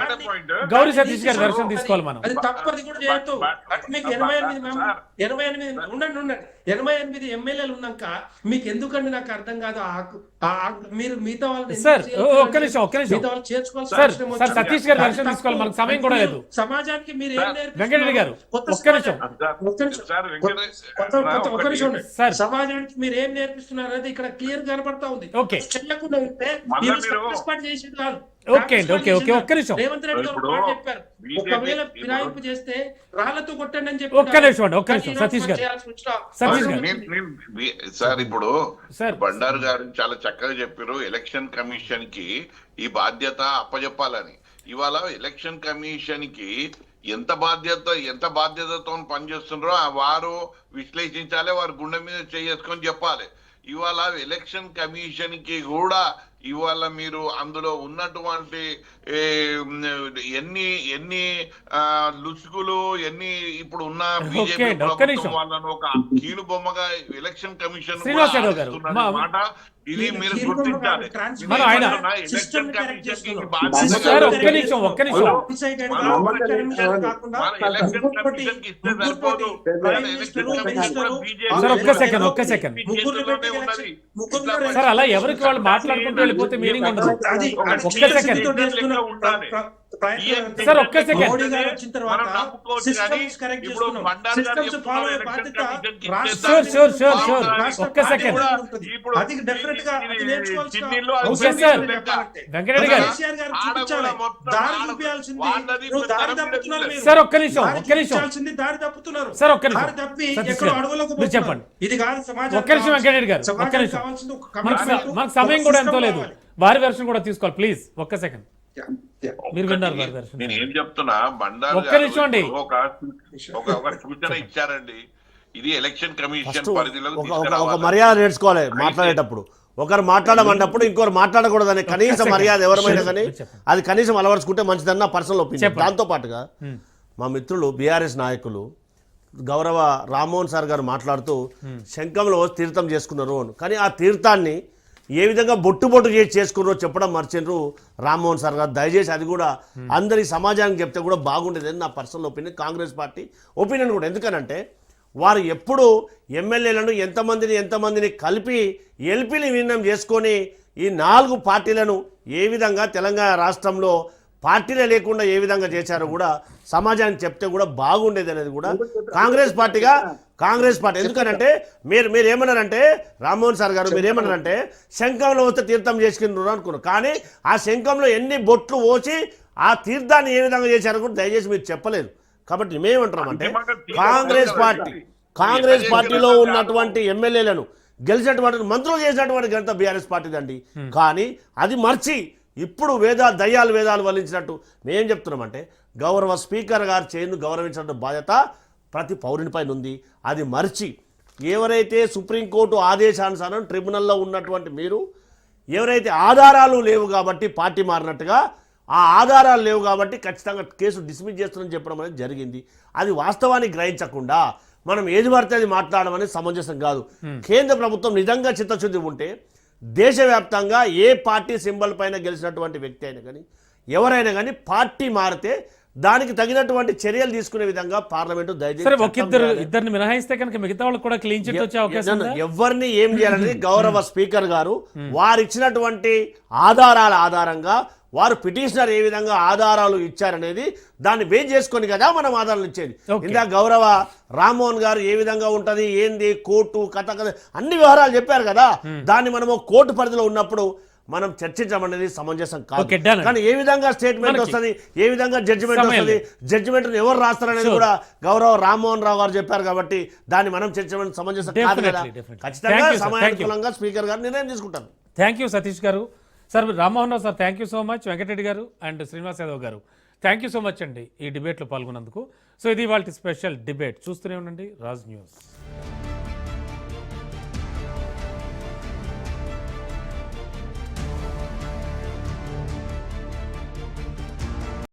Speaker 1: గౌరీ సతీష్ గారి దర్శనం తీసుకోవాలి మనం.
Speaker 4: అది తప్పది కూడా చేయొద్దు. అంటే మీకు 88 ఉండండి 88 ఎమ్మెల్యేలు ఉన్నాక మీకు ఎందుకండి నాకు అర్థం కాదు. మీరు మిగతా వాళ్ళని
Speaker 1: సార్ ఒక్క నిమిషం
Speaker 4: మిగతా వాళ్ళు చేర్చుకోవాల్సిన
Speaker 1: సార్
Speaker 4: అవసరం
Speaker 1: సార్
Speaker 4: వచ్చింది.
Speaker 1: సతీష్ గారి దర్శనం
Speaker 4: అది
Speaker 1: తీసుకోవాలి,
Speaker 4: తప్పు.
Speaker 1: మనకు సమయం కూడా లేదు.
Speaker 4: సమాజానికి మీరు ఏం
Speaker 1: వెంకటరెడ్డి గారు ఒక్క నిమిషం
Speaker 4: ఒక్క నిమిషం ఉండండి.
Speaker 1: సార్.
Speaker 4: సమాజానికి మీరు ఏం నేర్పిస్తున్నారు అనేది ఇక్కడ క్లియర్ కనబడతా ఉంది.
Speaker 1: ఓకే.
Speaker 4: చెయ్యకుండా ఉంటే
Speaker 3: మళ్ళా
Speaker 4: ఈరోజు
Speaker 3: మీరు-
Speaker 4: కాంగ్రెస్ పార్టీ చేసేది కాదు.
Speaker 1: ఓకే అండి, ఓకే, ఓకే, ఒక్క నిమిషం.
Speaker 4: రేవంత్ రెడ్డి గారు
Speaker 3: ఇప్పుడు
Speaker 4: ఒక మాట చెప్పారు,
Speaker 3: బీజేపీ
Speaker 4: ఒకవేళ
Speaker 3: ఇప్పుడు-
Speaker 4: ఫిరాయింపు చేస్తే రాళ్లతో కొట్టండి అని
Speaker 1: ఒక్క నిమిషం అండి, ఒక్క నిమిషం. సతీష్ గారు సతీష్ గారు
Speaker 3: సార్ ఇప్పుడు
Speaker 1: సార్.
Speaker 3: బండారు గారు చాలా చక్కగా చెప్పారు ఎలక్షన్ కమిషన్ కి ఈ బాధ్యత అప్పజెప్పాలని. ఇవాళ ఎలక్షన్ కమిషన్ కి ఎంత బాధ్యతతో పనిచేస్తున్నారో వారు విశ్లేషించాలి, వారి గుండె మీద చేసుకొని చెప్పాలి. ఇవాళ ఎలక్షన్ కమిషన్ కి కూడా ఇవాళ మీరు అందులో ఉన్నటువంటి ఎన్ని లుసుగులు ఎన్ని ఇప్పుడు ఉన్న బీజేపీ
Speaker 1: ఒక్క
Speaker 3: ప్రభుత్వం
Speaker 1: నిమిషం.
Speaker 3: వాళ్ళను ఒక కీలు బొమ్మగా ఎలక్షన్ కమిషన్
Speaker 1: శ్రీనివాస్ యాదవ్ గారు,
Speaker 3: మాట ఇది మీరు
Speaker 4: కీలు బొమ్మ
Speaker 3: గుర్తించాలి.
Speaker 4: కాదు, ట్రాన్స్ఫర్
Speaker 1: మనం ఆయన-
Speaker 3: ఎలక్షన్ కమిషన్ కి
Speaker 1: సార్
Speaker 3: బాధ్యత
Speaker 1: ఒక్క నిమిషం, ఒక్క నిమిషం.
Speaker 3: మన ఎలక్షన్ కమిషన్ కి ఇస్తే సరిపోదు. ఎలక్షన్ కమిషన్ కూడా బీజేపీ
Speaker 1: సార్ ఒక్క సెకండ్, ఒక్క సెకండ్.
Speaker 3: చేతుల్లోనే ఉన్నది.
Speaker 1: సార్ అలా ఎవరికి వాళ్ళు మాట్లాడుకుంటూ వెళ్ళిపోతే మీనింగ్ ఉండదు. ఒక్క సెకండ్. సార్ ఒక్క సెకండ్.
Speaker 4: మోడీ గారు వచ్చిన తర్వాత సిస్టమ్స్ కరెక్ట్ చేసుకున్నాం. సిస్టమ్స్ ఫాలో అయ్యే బాధ్యత
Speaker 1: షూర్. ఒక్క సెకండ్.
Speaker 4: అది డెఫినెట్ గా అది నేర్చుకోవాల్సిన
Speaker 1: ఓకే సార్. వెంకటరెడ్డి గారు
Speaker 4: కేసీఆర్ గారు చూపించాలి. దారి చూపించాల్సింది నువ్వు దారి తప్పుతున్నారు మీరు.
Speaker 1: సార్ ఒక్క నిమిషం,
Speaker 4: దారి
Speaker 1: ఒక్క నిమిషం.
Speaker 4: చూపించాల్సింది దారి తప్పుతున్నారు.
Speaker 1: సార్ ఒక్క నిమిషం.
Speaker 4: దారి తప్పి
Speaker 1: సతీష్
Speaker 4: ఎక్కడో
Speaker 1: గారు,
Speaker 4: అడవులకు
Speaker 1: మీరు చెప్పండి.
Speaker 4: ఇది కాదు సమాజం.
Speaker 1: ఒక్క నిమిషం వెంకటరెడ్డి గారు, ఒక్క నిమిషం. మనకు సమయం కూడా ఎంతో లేదు. వారి వెర్షన్ కూడా తీసుకోవాలి ప్లీజ్. ఒక్క సెకండ్. మీరు విన్నారు వారి వెర్షన్.
Speaker 3: నేను ఏం చెప్తున్నా బండారు
Speaker 1: ఒక్క నిమిషం అండి.
Speaker 3: ఒక సూచన ఇచ్చారండి. ఇది ఎలక్షన్ కమిషన్ పరిధిలో
Speaker 5: ఒక మర్యాద నేర్చుకోవాలి మాట్లాడేటప్పుడు. ఒకరు మాట్లాడమన్నప్పుడు ఇంకొకరు మాట్లాడకూడదని కనీస మర్యాద ఎవరైనా కానీ అది కనీసం అలవరుచుకుంటే మంచిదన్న పర్సనల్ ఒపీనియన్. దాంతో పాటుగా మా మిత్రులు బీఆర్ఎస్ నాయకులు గౌరవ రామ్మోహన్ సార్ గారు మాట్లాడుతూ శంఖంలో తీర్థం చేసుకున్నారు అని, కానీ ఆ తీర్థాన్ని ఏ విధంగా బొట్టు చేసి చేసుకున్నారో చెప్పడం మర్చిండ్రు రామ్మోహన్ సార్ గారు. దయచేసి అది కూడా అందరి సమాజానికి చెప్తే కూడా బాగుండేదని నా personal opinion, Congress party opinion కూడా. ఎందుకనంటే వారు ఎప్పుడు ఎమ్మెల్యేలను ఎంతమందిని కలిపి ఎల్పీని విలీనం చేసుకొని ఈ 4 పార్టీలను ఏ విధంగా తెలంగాణ రాష్ట్రంలో పార్టీలే లేకుండా ఏ విధంగా చేశారో కూడా సమాజానికి చెప్తే కూడా బాగుండేది అనేది కూడా కాంగ్రెస్ పార్టీ. ఎందుకనంటే మీరు ఏమన్నారంటే రామ్మోహన్ సార్ గారు మీరు ఏమన్నారంటే శంఖంలో వస్తే తీర్థం చేసుకున్నారు అనుకున్నారు, కానీ ఆ శంఖంలో ఎన్ని బొట్లు పోసి ఆ తీర్థాన్ని ఏ విధంగా చేశారో కూడా దయచేసి మీరు చెప్పలేదు. కాబట్టి మేమేమంటున్నామంటే కాంగ్రెస్ పార్టీలో ఉన్నటువంటి ఎమ్మెల్యేలను గెలిచినటువంటి మంత్రులు చేసినటువంటి ఘనత బీఆర్ఎస్ పార్టీదండి. కానీ అది మర్చి ఇప్పుడు వేదాలు వల్లించినట్టు మేం చెప్తున్నామంటే గౌరవ స్పీకర్ గారు చేయను గౌరవించిన బాధ్యత ప్రతి పౌరునిపైన ఉంది. అది మర్చి ఎవరైతే సుప్రీంకోర్టు ఆదేశానుసారం ట్రిబ్యునల్లో ఉన్నటువంటి మీరు ఎవరైతే ఆధారాలు లేవు కాబట్టి పార్టీ మారినట్టుగా ఆ ఆధారాలు లేవు కాబట్టి ఖచ్చితంగా కేసు డిస్మిస్ చేస్తున్నామని చెప్పడం అనేది జరిగింది. అది వాస్తవాన్ని గ్రహించకుండా మనం ఏది పడితే అది మాట్లాడడం అనేది సమంజసం కాదు. కేంద్ర ప్రభుత్వం నిజంగా చిత్తశుద్ధి ఉంటే దేశవ్యాప్తంగా ఏ పార్టీ సింబల్ పైన గెలిచినటువంటి వ్యక్తి అయినా కానీ ఎవరైనా కానీ పార్టీ మారితే దానికి తగినటువంటి చర్యలు తీసుకునే విధంగా పార్లమెంటు
Speaker 1: ఇద్దరిని మినహాయిస్తే కనుక మిగతా వాళ్ళకి కూడా క్లీన్ చిట్ వచ్చే అవకాశం ఉందా?
Speaker 5: ఎవరిని ఏం చేయాలని గౌరవ స్పీకర్ గారు వారు ఇచ్చినటువంటి ఆధారంగా వారు పిటిషనర్ ఏ విధంగా ఆధారాలు ఇచ్చారనేది దాన్ని బేస్ చేసుకొని కదా మనం ఆధారాలు ఇచ్చేది. ఇందా గౌరవ రామ్మోహన్ గారు ఏ విధంగా ఉంటది ఏంది కోర్టు కథ అన్ని వివరాలు చెప్పారు కదా. దాన్ని మనము కోర్టు పరిధిలో ఉన్నప్పుడు మనం చర్చించమనేది సమంజసం కాదు. కానీ ఏ విధంగా స్టేట్మెంట్ వస్తుంది, ఏ విధంగా జడ్జిమెంట్ వస్తుంది, జడ్జిమెంట్ ఎవరు రాస్తారనేది కూడా గౌరవ రామ్మోహన్ రావు గారు చెప్పారు. కాబట్టి దాన్ని మనం చర్చించమని సమంజసం కాదు కదా. ఖచ్చితంగా సమయానుకూలంగా స్పీకర్ గారు నిర్ణయం తీసుకుంటారు.
Speaker 1: థ్యాంక్ యూ సతీష్ గారు. Sir Rammohan Rao sir thank you so much. Venkatareddy గారు అండ్ శ్రీనివాస్ యాదవ్ గారు థ్యాంక్ యూ సో మచ్ అండి ఈ డిబేట్లో పాల్గొన్నందుకు. సో ఇది వాళ్ళ స్పెషల్ డిబేట్. చూస్తూనే ఉండండి రాజ్ న్యూస్.